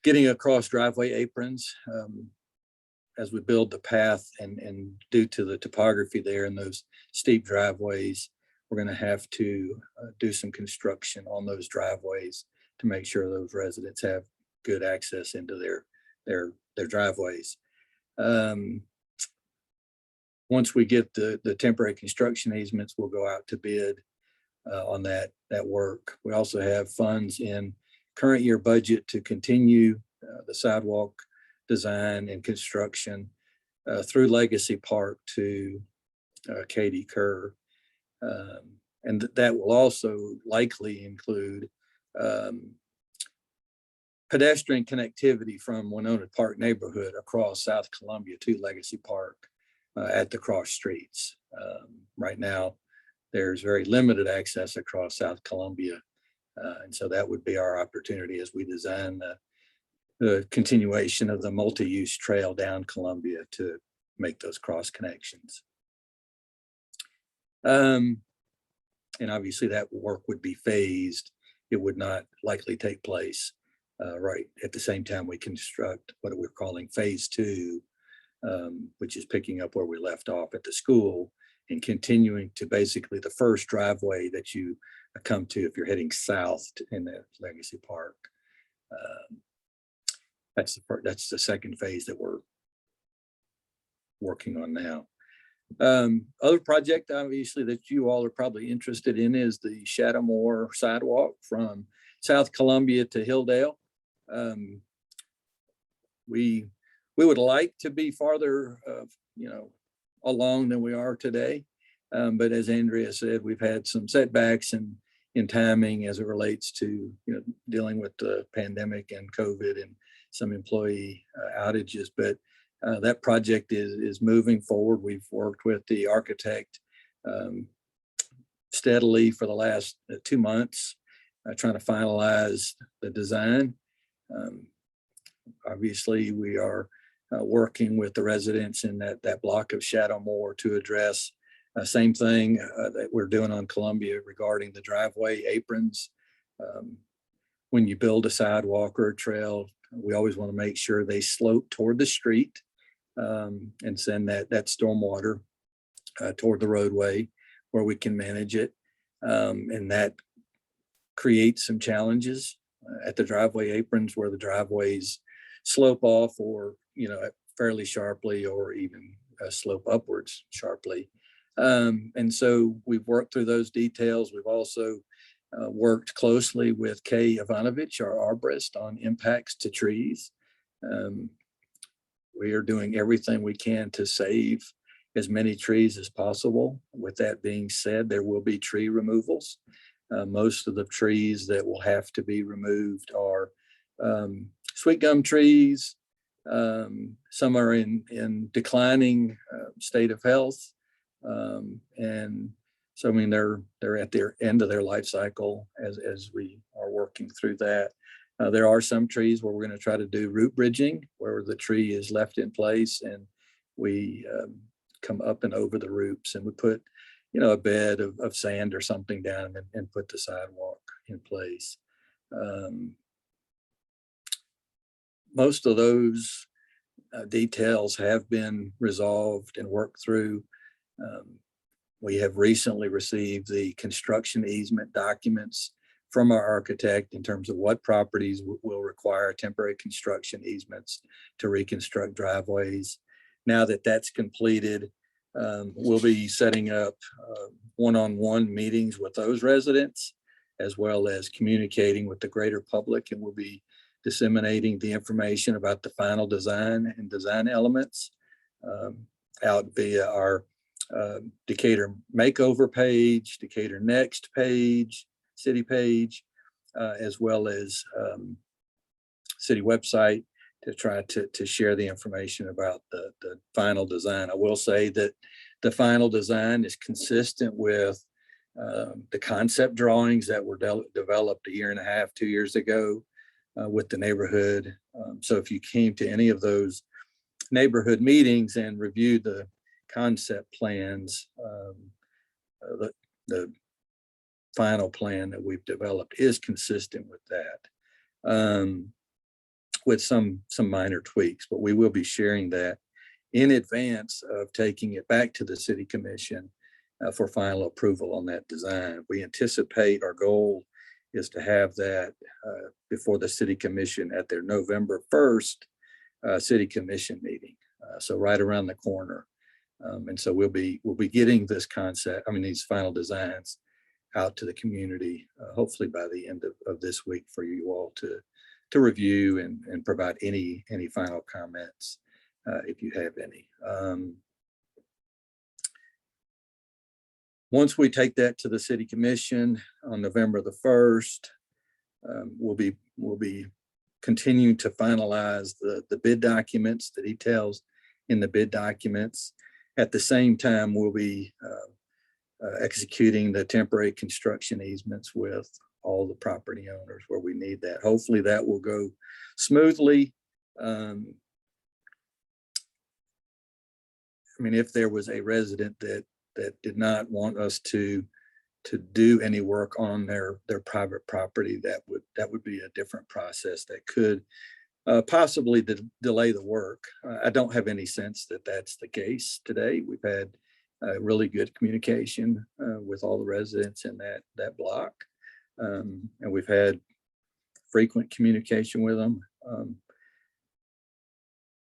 H: getting across driveway aprons as we build the path, and due to the topography there and those steep driveways, we're going to have to do some construction on those driveways to make sure those residents have good access into their driveways. Once we get the temporary construction easements, we'll go out to bid on that work. We also have funds in current year budget to continue the sidewalk design and construction through Legacy Park to Katy Kerr. And that will also likely include pedestrian connectivity from Winnona Park neighborhood across South Columbia to Legacy Park at the cross streets. Right now, there's very limited access across South Columbia. And so that would be our opportunity as we design the continuation of the multi-use trail down Columbia to make those cross connections. And obviously that work would be phased. It would not likely take place right at the same time we construct what we're calling phase 2, which is picking up where we left off at the school and continuing to basically the first driveway that you come to if you're heading south in the Legacy Park. That's the second phase that we're working on now. Other project, obviously, that you all are probably interested in is the Shadowmoor sidewalk from South Columbia to Hilldale. We would like to be farther, along than we are today. But as Andrea said, we've had some setbacks in timing as it relates to dealing with the pandemic and COVID and some employee outages. But that project is moving forward. We've worked with the architect steadily for the last 2 months, trying to finalize the design. Obviously, we are working with the residents in that block of Shadowmoor to address same thing that we're doing on Columbia regarding the driveway aprons. When you build a sidewalk or a trail, we always want to make sure they slope toward the street and send that stormwater toward the roadway where we can manage it. And that creates some challenges at the driveway aprons where the driveways slope off or, fairly sharply or even slope upwards sharply. And so we've worked through those details. We've also worked closely with Kay Ivanovich, our arborist, on impacts to trees. We are doing everything we can to save as many trees as possible. With that being said, there will be tree removals. Most of the trees that will have to be removed are sweet gum trees. Some are in declining state of health. And so, they're at their end of their life cycle as we are working through that. There are some trees where we're going to try to do root bridging, where the tree is left in place and we come up and over the roots and we put, a bed of sand or something down and put the sidewalk in place. Most of those details have been resolved and worked through. We have recently received the construction easement documents from our architect in terms of what properties will require temporary construction easements to reconstruct driveways. Now that that's completed, we'll be setting up one-on-one meetings with those residents, as well as communicating with the greater public, and we'll be disseminating the information about the final design and design elements out via our Decatur Makeover page, Decatur Next page, city page, as well as city website to try to share the information about the final design. I will say that the final design is consistent with the concept drawings that were developed a year and a half, 2 years ago with the neighborhood. So if you came to any of those neighborhood meetings and reviewed the concept plans, the final plan that we've developed is consistent with that, with some minor tweaks, but we will be sharing that in advance of taking it back to the city commission for final approval on that design. We anticipate, our goal is to have that before the city commission at their November 1st city commission meeting. So right around the corner. And so we'll be getting this concept, these final designs out to the community, hopefully by the end of this week for you all to review and provide any final comments if you have any. Once we take that to the city commission on November the 1st, we'll be continuing to finalize the bid documents, the details in the bid documents. At the same time, we'll be executing the temporary construction easements with all the property owners where we need that. Hopefully that will go smoothly. If there was a resident that did not want us to do any work on their private property, that would be a different process that could possibly delay the work. I don't have any sense that that's the case today. We've had really good communication with all the residents in that block. And we've had frequent communication with them.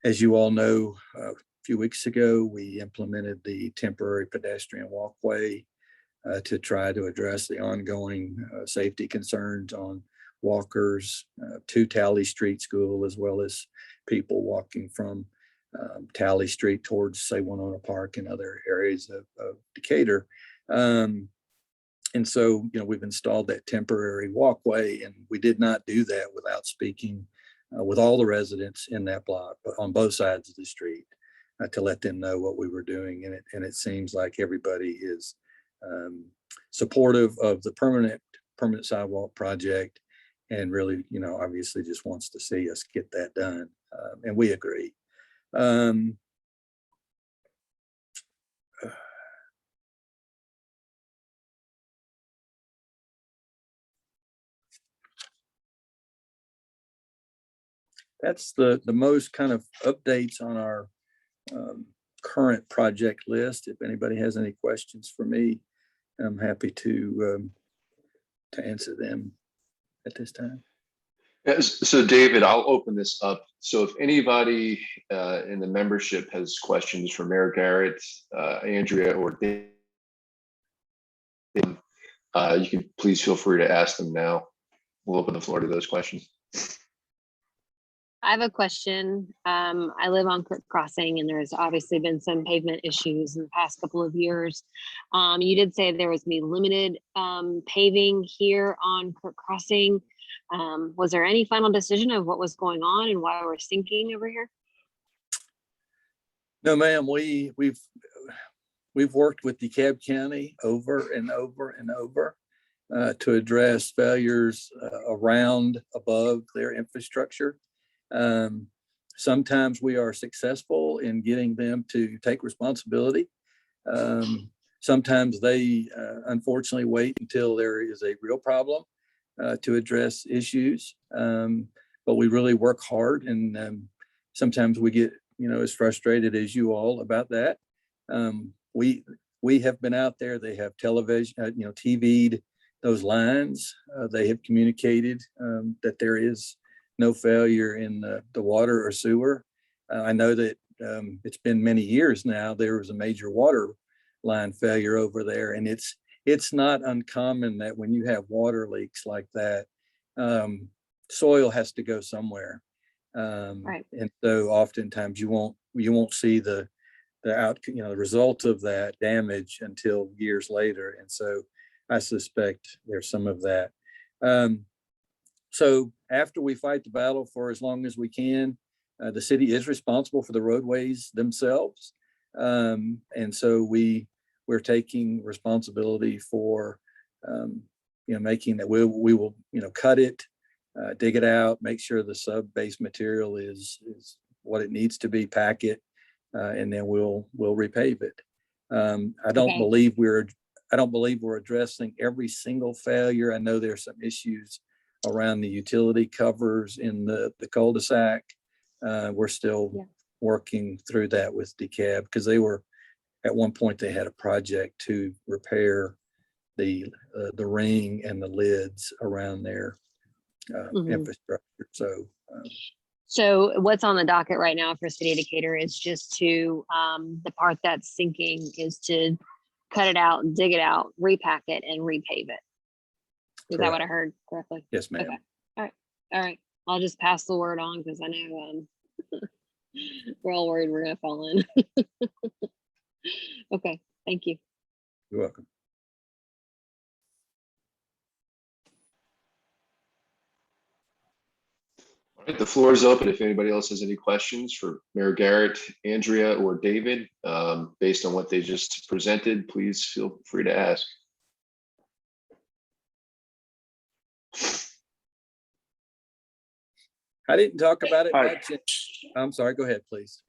H: As you all know, a few weeks ago, we implemented the temporary pedestrian walkway to try to address the ongoing safety concerns on walkers to Talley Street School, as well as people walking from Talley Street towards, say, Winnona Park and other areas of Decatur. And so, we've installed that temporary walkway, and we did not do that without speaking with all the residents in that block, but on both sides of the street, to let them know what we were doing. And it seems like everybody is supportive of the permanent sidewalk project, and really, obviously just wants to see us get that done. And we agree. That's the most kind of updates on our current project list. If anybody has any questions for me, I'm happy to answer them at this time.
A: So David, I'll open this up. So if anybody in the membership has questions for Mayor Garrett, Andrea, or Dave, you can please feel free to ask them now. We'll open the floor to those questions.
I: I have a question. I live on Kirk Crossing, and there's obviously been some pavement issues in the past couple of years. You did say there was going to be limited paving here on Kirk Crossing. Was there any final decision of what was going on and why we're sinking over here?
H: No, ma'am. We've worked with DeKalb County over and over and over to address failures around, above their infrastructure. Sometimes we are successful in getting them to take responsibility. Sometimes they unfortunately wait until there is a real problem to address issues. But we really work hard, and sometimes we get as frustrated as you all about that. We have been out there. They have television, TV'd those lines. They have communicated that there is no failure in the water or sewer. I know that it's been many years now. There was a major water line failure over there, and it's not uncommon that when you have water leaks like that, soil has to go somewhere. Right. And so oftentimes you won't see the result of that damage until years later. And so I suspect there's some of that. So after we fight the battle for as long as we can, the city is responsible for the roadways themselves. And so we we're taking responsibility for, making that we will, cut it, dig it out, make sure the sub-base material is what it needs to be, pack it, and then we'll repave it. I don't
I: Okay.
H: believe we're addressing every single failure. I know there's some issues around the utility covers in the cul-de-sac. We're still working through that with DeKalb, because they were, at one point they had a project to repair the ring and the lids around their infrastructure.
I: So what's on the docket right now for City of Decatur is just to, the part that's sinking is to cut it out, dig it out, repack it, and repave it. Is that what I heard correctly?
H: Yes, ma'am.
I: Okay. All right. I'll just pass the word on because I know we're all worried we're gonna fall in. Okay, thank you.
H: You're welcome.
A: All right, the floor is open if anybody else has any questions for Mayor Garrett, Andrea, or David. Based on what they just presented, please feel free to ask.
H: I didn't talk about it
J: Hi.
H: much. I'm sorry, go ahead, please.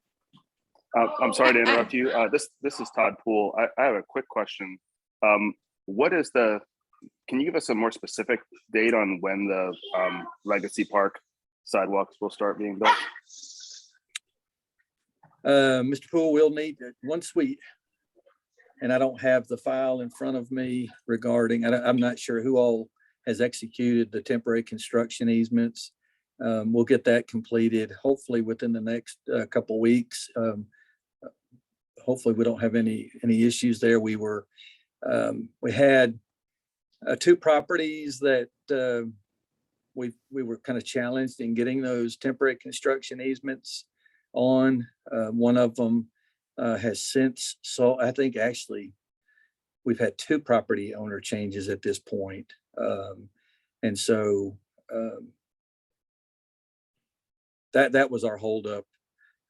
J: I'm sorry to interrupt you. This is Todd Poole. I have a quick question. Can you give us a more specific date on when the Legacy Park sidewalks will start being built?
H: Mr. Poole, we'll need once and I don't have the file in front of me regarding, I'm not sure who all has executed the temporary construction easements. We'll get that completed hopefully within the next couple weeks. Hopefully we don't have any issues there. We had two properties that we were kind of challenged in getting those temporary construction easements on. One of them has since, so I think actually we've had two property owner changes at this point. And so that was our holdup.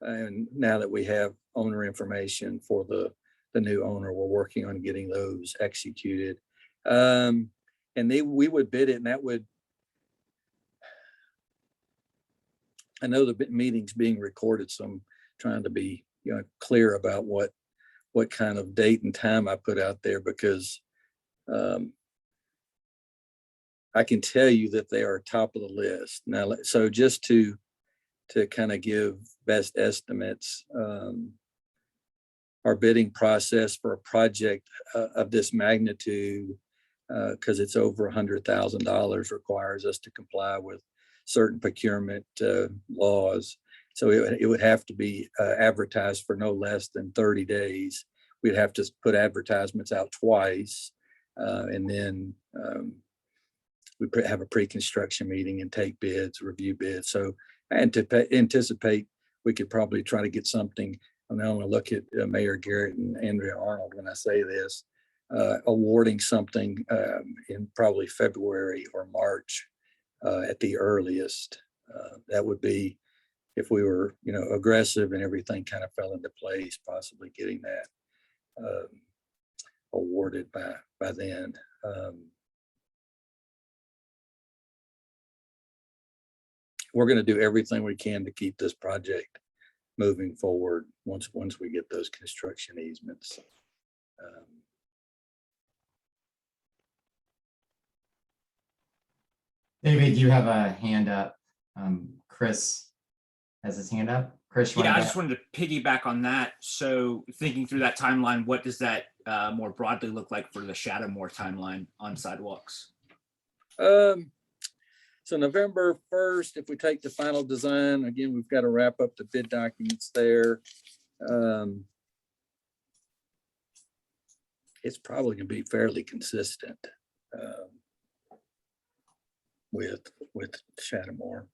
H: And now that we have owner information for the new owner, we're working on getting those executed. And we would bid it, and that would, I know the meeting's being recorded, so I'm trying to be clear about what kind of date and time I put out there, because I can tell you that they are top of the list. Now, so just to kind of give best estimates, our bidding process for a project of this magnitude, because it's over $100,000, requires us to comply with certain procurement laws. So it would have to be advertised for no less than 30 days. We'd have to put advertisements out twice, and then we have a pre-construction meeting and take bids, review bids. So I anticipate we could probably try to get something. I'm going to look at Mayor Garrett and Andrea Arnold when I say this, awarding something in probably February or March at the earliest. That would be, if we were, aggressive and everything kind of fell into place, possibly getting that awarded by then. We're going to do everything we can to keep this project moving forward once we get those construction easements.
B: David, you have a hand up. Chris has his hand up. Chris,
K: yeah, I just wanted to piggyback on that. So thinking through that timeline, what does that more broadly look like for the Shadowmoor timeline on sidewalks?
H: So November 1st, if we take the final design, again, we've got to wrap up the bid documents there. It's probably going to be fairly consistent with Shadowmoor.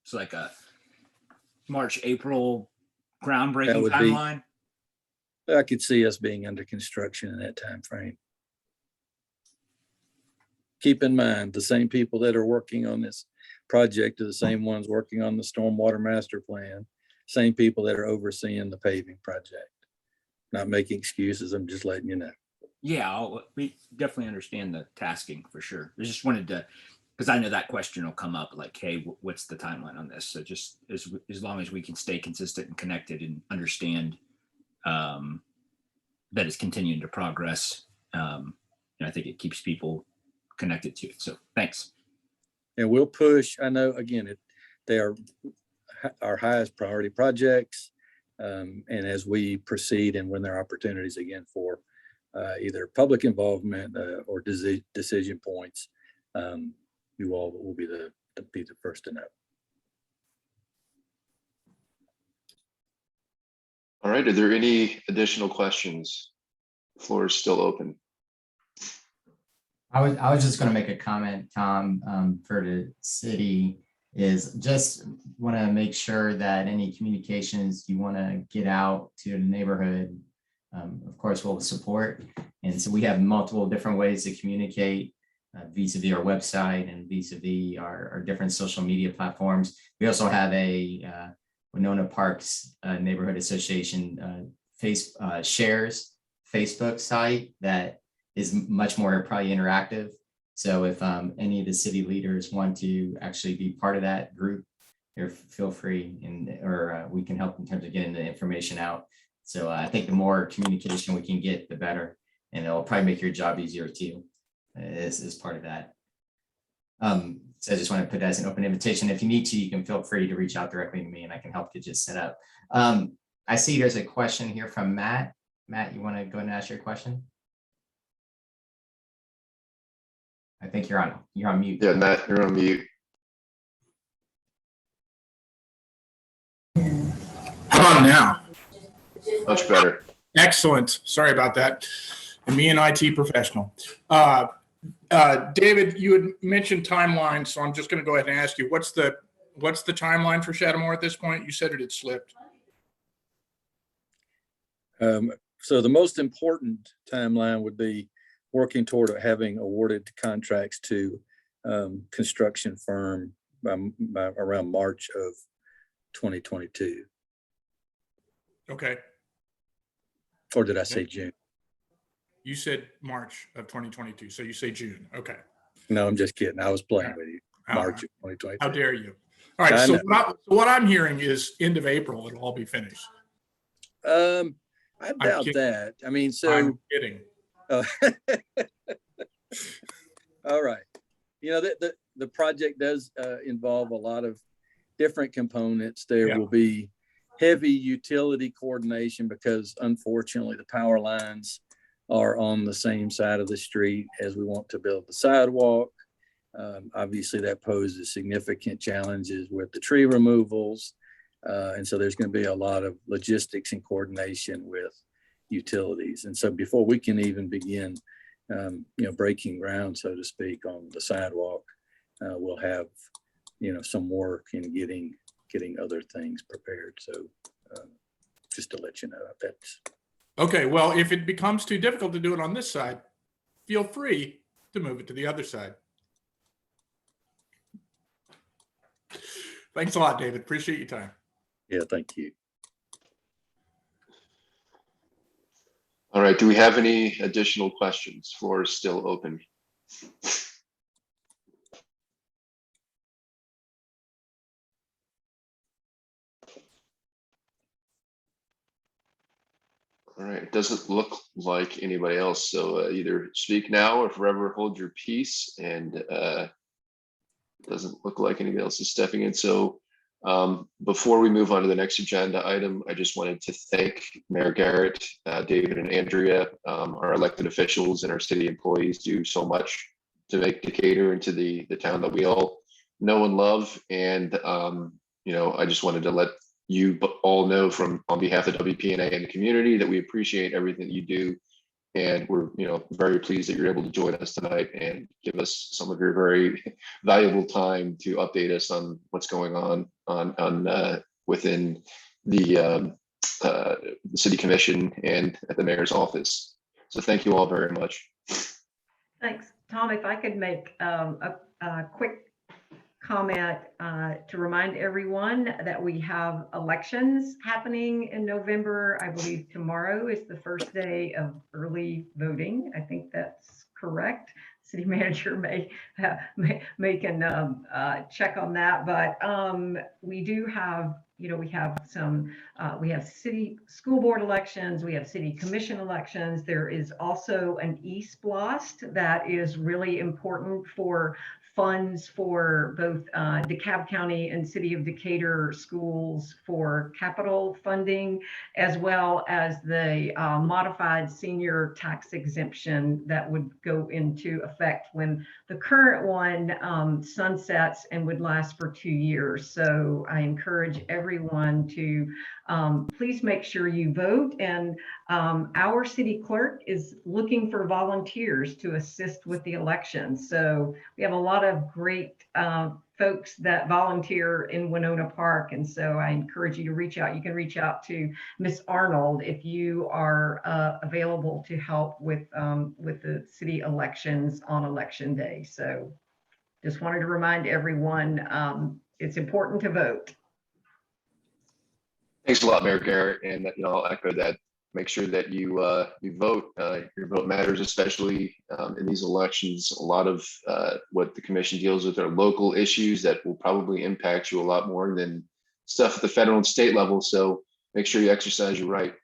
K: So like a March, April groundbreaking timeline?
H: I could see us being under construction in that time frame. Keep in mind, the same people that are working on this project are the same ones working on the stormwater master plan. same people that are overseeing the paving project. Not making excuses, I'm just letting you know.
K: Yeah, we definitely understand the tasking for sure. I just wanted to, because I know that question will come up like, hey, what's the timeline on this? So just as long as we can stay consistent and connected and understand that it's continuing to progress, and I think it keeps people connected to it. So thanks.
H: And we'll push, I know, again, they are our highest priority projects. And as we proceed and when there are opportunities again for either public involvement or decision points, you all will be the first to know.
A: All right, are there any additional questions? The floor is still open.
B: I was just going to make a comment, Tom, for the city is just want to make sure that any communications you want to get out to the neighborhood, of course, we'll support. And so we have multiple different ways to communicate vis-a-vis our website and vis-a-vis our different social media platforms. We also have a Winnona Parks Neighborhood Association shares Facebook site that is much more probably interactive. So if any of the city leaders want to actually be part of that group, feel free, or we can help in terms of getting the information out. So I think the more communication we can get, the better, and it'll probably make your job easier too, as part of that. So I just want to put that as an open invitation. If you need to, you can feel free to reach out directly to me and I can help get you set up. I see there's a question here from Matt. Matt, you want to go ahead and ask your question? I think you're on mute.
A: Yeah, Matt, you're on mute.
L: How about now?
A: Much better.
L: Excellent. Sorry about that. And me, an IT professional. David, you had mentioned timeline, so I'm just going to go ahead and ask you, what's the timeline for Shadowmoor at this point? You said it had slipped.
H: So the most important timeline would be working toward having awarded contracts to construction firm by around March of 2022.
L: Okay.
H: Or did I say June?
L: You said March of 2022, so you say June. Okay.
H: No, I'm just kidding. I was playing with you. March of 2022.
L: How dare you? All right. So what I'm hearing is end of April, it'll all be finished.
H: I doubt that. I mean, so
L: I'm kidding.
H: All right. You know, the project does involve a lot of different components. There will be heavy utility coordination because unfortunately the power lines are on the same side of the street as we want to build the sidewalk. Obviously that poses significant challenges with the tree removals. And so there's going to be a lot of logistics and coordination with utilities. And so before we can even begin, breaking ground, so to speak, on the sidewalk, we'll have, some work in getting other things prepared. So just to let you know, that's.
L: Okay, well, if it becomes too difficult to do it on this side, feel free to move it to the other side. Thanks a lot, David. Appreciate your time.
H: Yeah, thank you.
A: All right, do we have any additional questions? Floor is still open. All right, it doesn't look like anybody else. So either speak now or forever hold your peace. And it doesn't look like anybody else is stepping in. So before we move on to the next agenda item, I just wanted to thank Mayor Garrett, David and Andrea, our elected officials and our city employees do so much to make Decatur into the town that we all know and love. And, I just wanted to let you all know on behalf of WPNA and the community that we appreciate everything that you do. And we're, very pleased that you're able to join us tonight and give us some of your very valuable time to update us on what's going on within the city commission and at the mayor's office. So thank you all very much.
F: Thanks, Tom. If I could make a quick comment to remind everyone that we have elections happening in November. I believe tomorrow is the first day of early voting. I think that's correct. City manager may can check on that, but we do have, we have some, we have city school board elections, we have city commission elections. There is also an East Blast that is really important for funds for both DeKalb County and City of Decatur schools for capital funding, as well as the modified senior tax exemption that would go into effect when the current one sunsets and would last for 2 years. So I encourage everyone to please make sure you vote. And our city clerk is looking for volunteers to assist with the election. So we have a lot of great folks that volunteer in Winnona Park. And so I encourage you to reach out. You can reach out to Miss Arnold if you are available to help with the city elections on election day. So just wanted to remind everyone it's important to vote.
A: Thanks a lot, Mayor Garrett, and I'll echo that. Make sure that you vote. Your vote matters, especially in these elections. A lot of what the commission deals with are local issues that will probably impact you a lot more than stuff at the federal and state level. So make sure you exercise your right.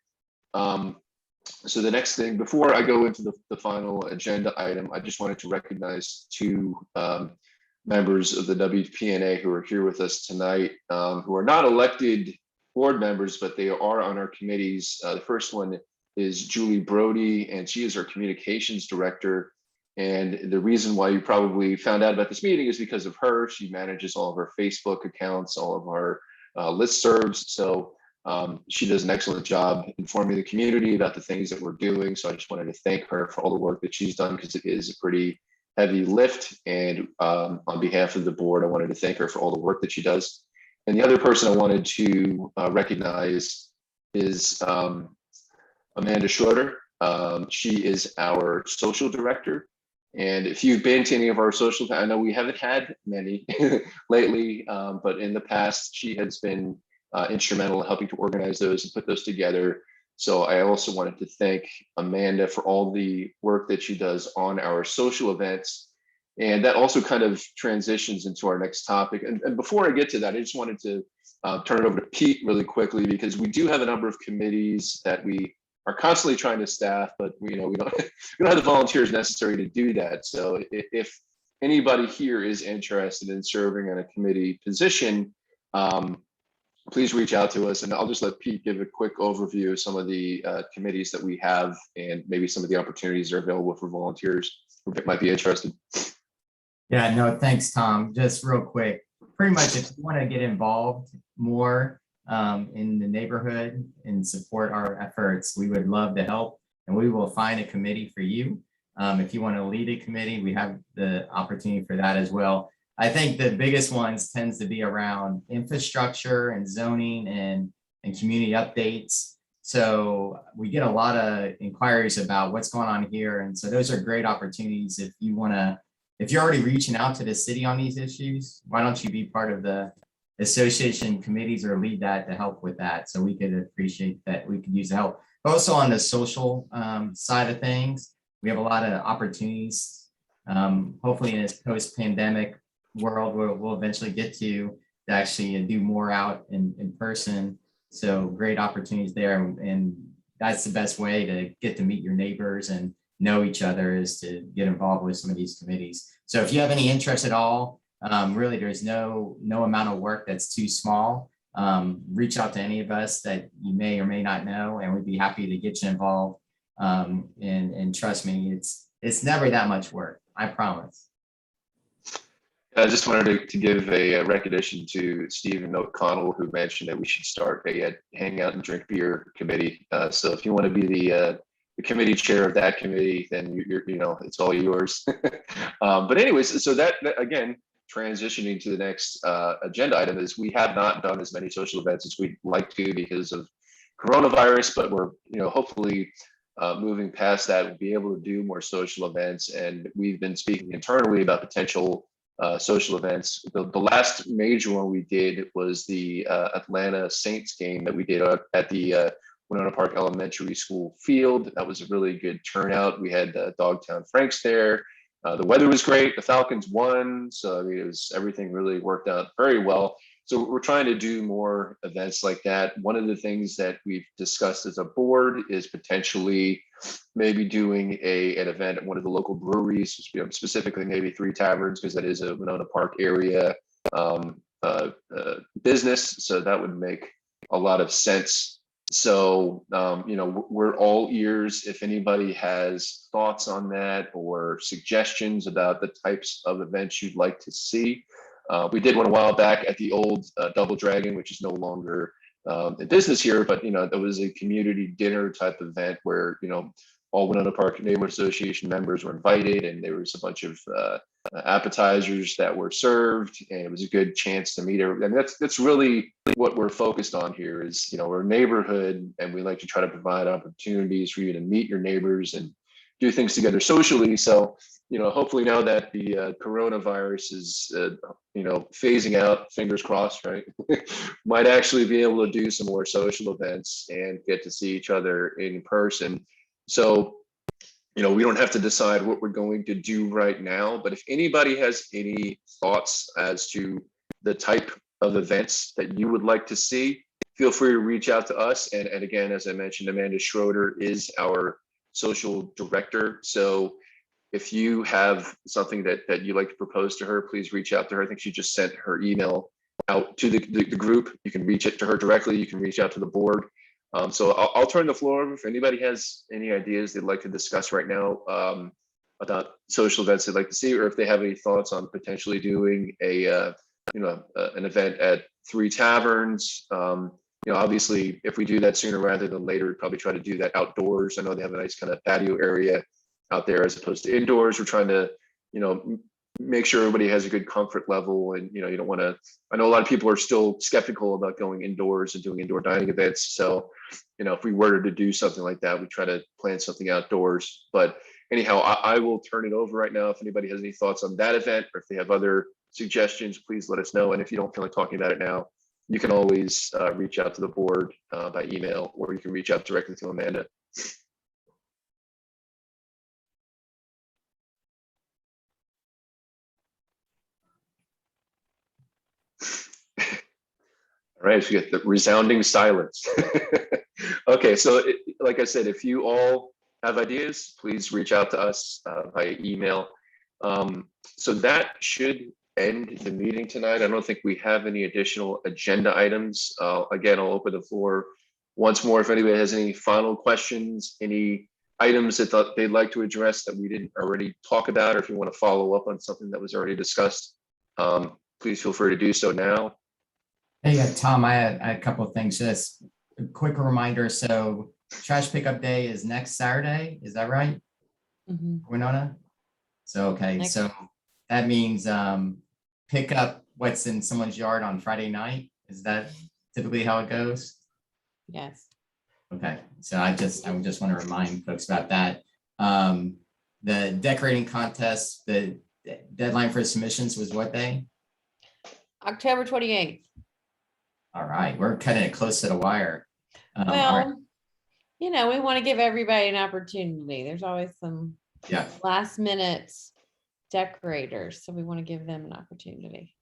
A: So the next thing, before I go into the final agenda item, I just wanted to recognize two members of the WPNA who are here with us tonight, who are not elected board members, but they are on our committees. The first one is Julie Brody, and she is our communications director. And the reason why you probably found out about this meeting is because of her. She manages all of our Facebook accounts, all of our listservs. So she does an excellent job informing the community about the things that we're doing. So I just wanted to thank her for all the work that she's done, because it is a pretty heavy lift. And on behalf of the board, I wanted to thank her for all the work that she does. And the other person I wanted to recognize is Amanda Schroeder. She is our social director. And if you've been to any of our social, I know we haven't had many lately, but in the past, she has been instrumental in helping to organize those and put those together. So I also wanted to thank Amanda for all the work that she does on our social events. And that also kind of transitions into our next topic. And before I get to that, I just wanted to turn it over to Pete really quickly, because we do have a number of committees that we are constantly trying to staff, but we don't have the volunteers necessary to do that. So if anybody here is interested in serving in a committee position, please reach out to us, and I'll just let Pete give a quick overview of some of the committees that we have and maybe some of the opportunities that are available for volunteers who might be interested.
B: Yeah, no, thanks, Tom. Just real quick, pretty much if you want to get involved more in the neighborhood and support our efforts, we would love to help, and we will find a committee for you. If you want to lead a committee, we have the opportunity for that as well. I think the biggest ones tends to be around infrastructure and zoning and community updates. So we get a lot of inquiries about what's going on here. And so those are great opportunities. If you want to, if you're already reaching out to the city on these issues, why don't you be part of the association committees or lead that to help with that? So we could appreciate that. We could use the help. Also on the social side of things, we have a lot of opportunities. Hopefully in this post-pandemic world, we'll eventually get to actually do more out in person. So great opportunities there. And that's the best way to get to meet your neighbors and know each other, is to get involved with some of these committees. So if you have any interest at all, really there's no amount of work that's too small. Reach out to any of us that you may or may not know, and we'd be happy to get you involved. And trust me, it's never that much work, I promise.
A: I just wanted to give a recognition to Stephen O'Connell, who mentioned that we should start a hang out and drink beer committee. So if you want to be the committee chair of that committee, then it's all yours. But anyways, so that again, transitioning to the next agenda item, is we have not done as many social events as we'd like to because of coronavirus, but we're hopefully moving past that. We'll be able to do more social events, and we've been speaking internally about potential social events. The last major one we did was the Atlanta Saints game that we did at the Winnona Park Elementary School field. That was a really good turnout. We had Dogtown Franks there. The weather was great. The Falcons won. So I mean, it was, everything really worked out very well. So we're trying to do more events like that. One of the things that we've discussed as a board is potentially maybe doing an event at one of the local breweries, specifically maybe Three Taverns, because that is a Winnona Park area business. So that would make a lot of sense. So, we're all ears. If anybody has thoughts on that or suggestions about the types of events you'd like to see. We did one a while back at the old Double Dragon, which is no longer in business here, but there was a community dinner type event where all Winnona Park Neighborhood Association members were invited, and there was a bunch of appetizers that were served, and it was a good chance to meet everybody. I mean, that's really what we're focused on here. Is we're a neighborhood, and we like to try to provide opportunities for you to meet your neighbors and do things together socially. So hopefully now that the coronavirus is, phasing out, fingers crossed, right? Might actually be able to do some more social events and get to see each other in person. So, we don't have to decide what we're going to do right now, but if anybody has any thoughts as to the type of events that you would like to see, feel free to reach out to us. And again, as I mentioned, Amanda Schroeder is our social director. So if you have something that you'd like to propose to her, please reach out to her. I think she just sent her email out to the group. You can reach it to her directly. You can reach out to the board. So I'll turn the floor over if anybody has any ideas they'd like to discuss right now about social events they'd like to see, or if they have any thoughts on potentially doing an event at Three Taverns. Obviously, if we do that sooner rather than later, we'd probably try to do that outdoors. I know they have a nice kind of patio area out there as opposed to indoors. We're trying to, make sure everybody has a good comfort level, and you don't want to. I know a lot of people are still skeptical about going indoors and doing indoor dining events. So, if we were to do something like that, we try to plan something outdoors. But anyhow, I will turn it over right now. If anybody has any thoughts on that event, or if they have other suggestions, please let us know. And if you don't feel like talking about it now, you can always reach out to the board by email, or you can reach out directly to Amanda. All right, so you get the resounding silence. Okay, so like I said, if you all have ideas, please reach out to us via email. So that should end the meeting tonight. I don't think we have any additional agenda items. Again, I'll open the floor once more if anybody has any final questions, any items that they'd like to address that we didn't already talk about, or if you want to follow up on something that was already discussed, please feel free to do so now.
B: Hey, Tom, I had a couple of things. Just a quick reminder. So trash pickup day is next Saturday. Is that right? Winnona? So, okay. So that means pick up what's in someone's yard on Friday night. Is that typically how it goes?
D: Yes.
B: Okay. So I just want to remind folks about that. The decorating contest, the deadline for submissions was what day?
D: October 28th.
B: All right, we're cutting it close to the wire.
D: Well,
B: all right.
D: We want to give everybody an opportunity. There's always some last minute decorators, so we want to give them an opportunity.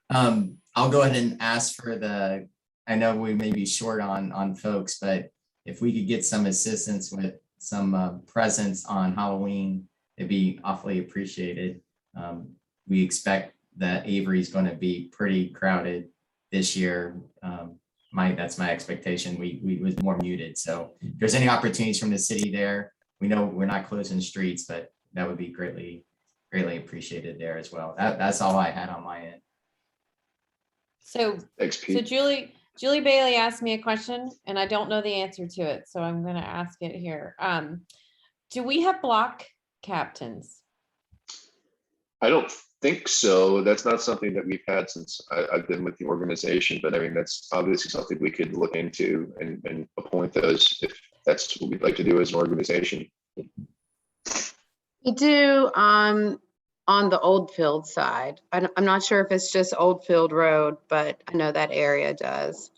B: I'll go ahead and ask for I know we may be short on folks, but if we could get some assistance with some presents on Halloween, it'd be awfully appreciated. We expect that Avery is going to be pretty crowded this year. That's my expectation. We was more muted. So if there's any opportunities from the city there, we know we're not closing streets, but that would be greatly appreciated there as well. That's all I had on my end.
D: So,
A: thanks, Pete.
D: So Julie Bailey asked me a question and I don't know the answer to it. So I'm going to ask it here. Do we have block captains?
A: I don't think so. That's not something that we've had since I've been with the organization, but I mean, that's obviously something we could look into and appoint those if that's what we'd like to do as an organization.
M: We do. on the Oldfield side. I'm not sure if it's just Oldfield Road, but I know that area does.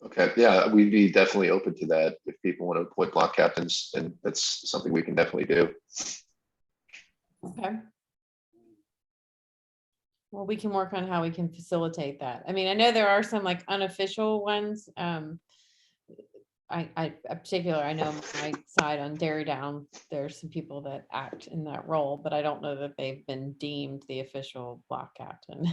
A: Okay, yeah, we'd be definitely open to that if people want to appoint block captains, and that's something we can definitely do.
D: Okay. Well, we can work on how we can facilitate that. I mean, I know there are some like unofficial ones. I particular, I know my side on Dairy Down, there's some people that act in that role, but I don't know that they've been deemed the official block captain.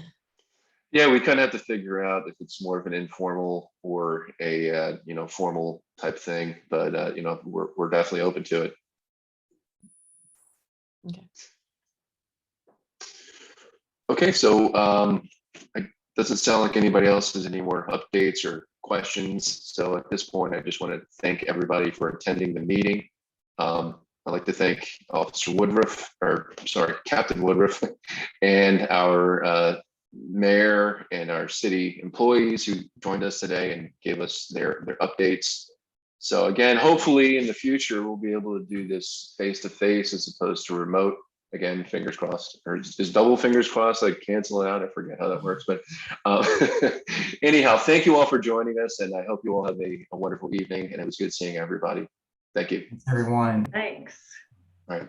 A: Yeah, we kind of have to figure out if it's more of an informal or a formal type thing, but we're definitely open to it.
D: Okay.
A: Okay, so it doesn't sound like anybody else has any more updates or questions. So at this point, I just want to thank everybody for attending the meeting. I'd like to thank Officer Woodruff, or sorry, Captain Woodruff, and our mayor and our city employees who joined us today and gave us their updates. So again, hopefully in the future, we'll be able to do this face-to-face as opposed to remote. Again, fingers crossed, or is double fingers crossed, like cancel it out. I forget how that works, but anyhow, thank you all for joining us, and I hope you all have a wonderful evening, and it was good seeing everybody. Thank you.
B: Thanks, everyone.
F: Thanks.
A: All right.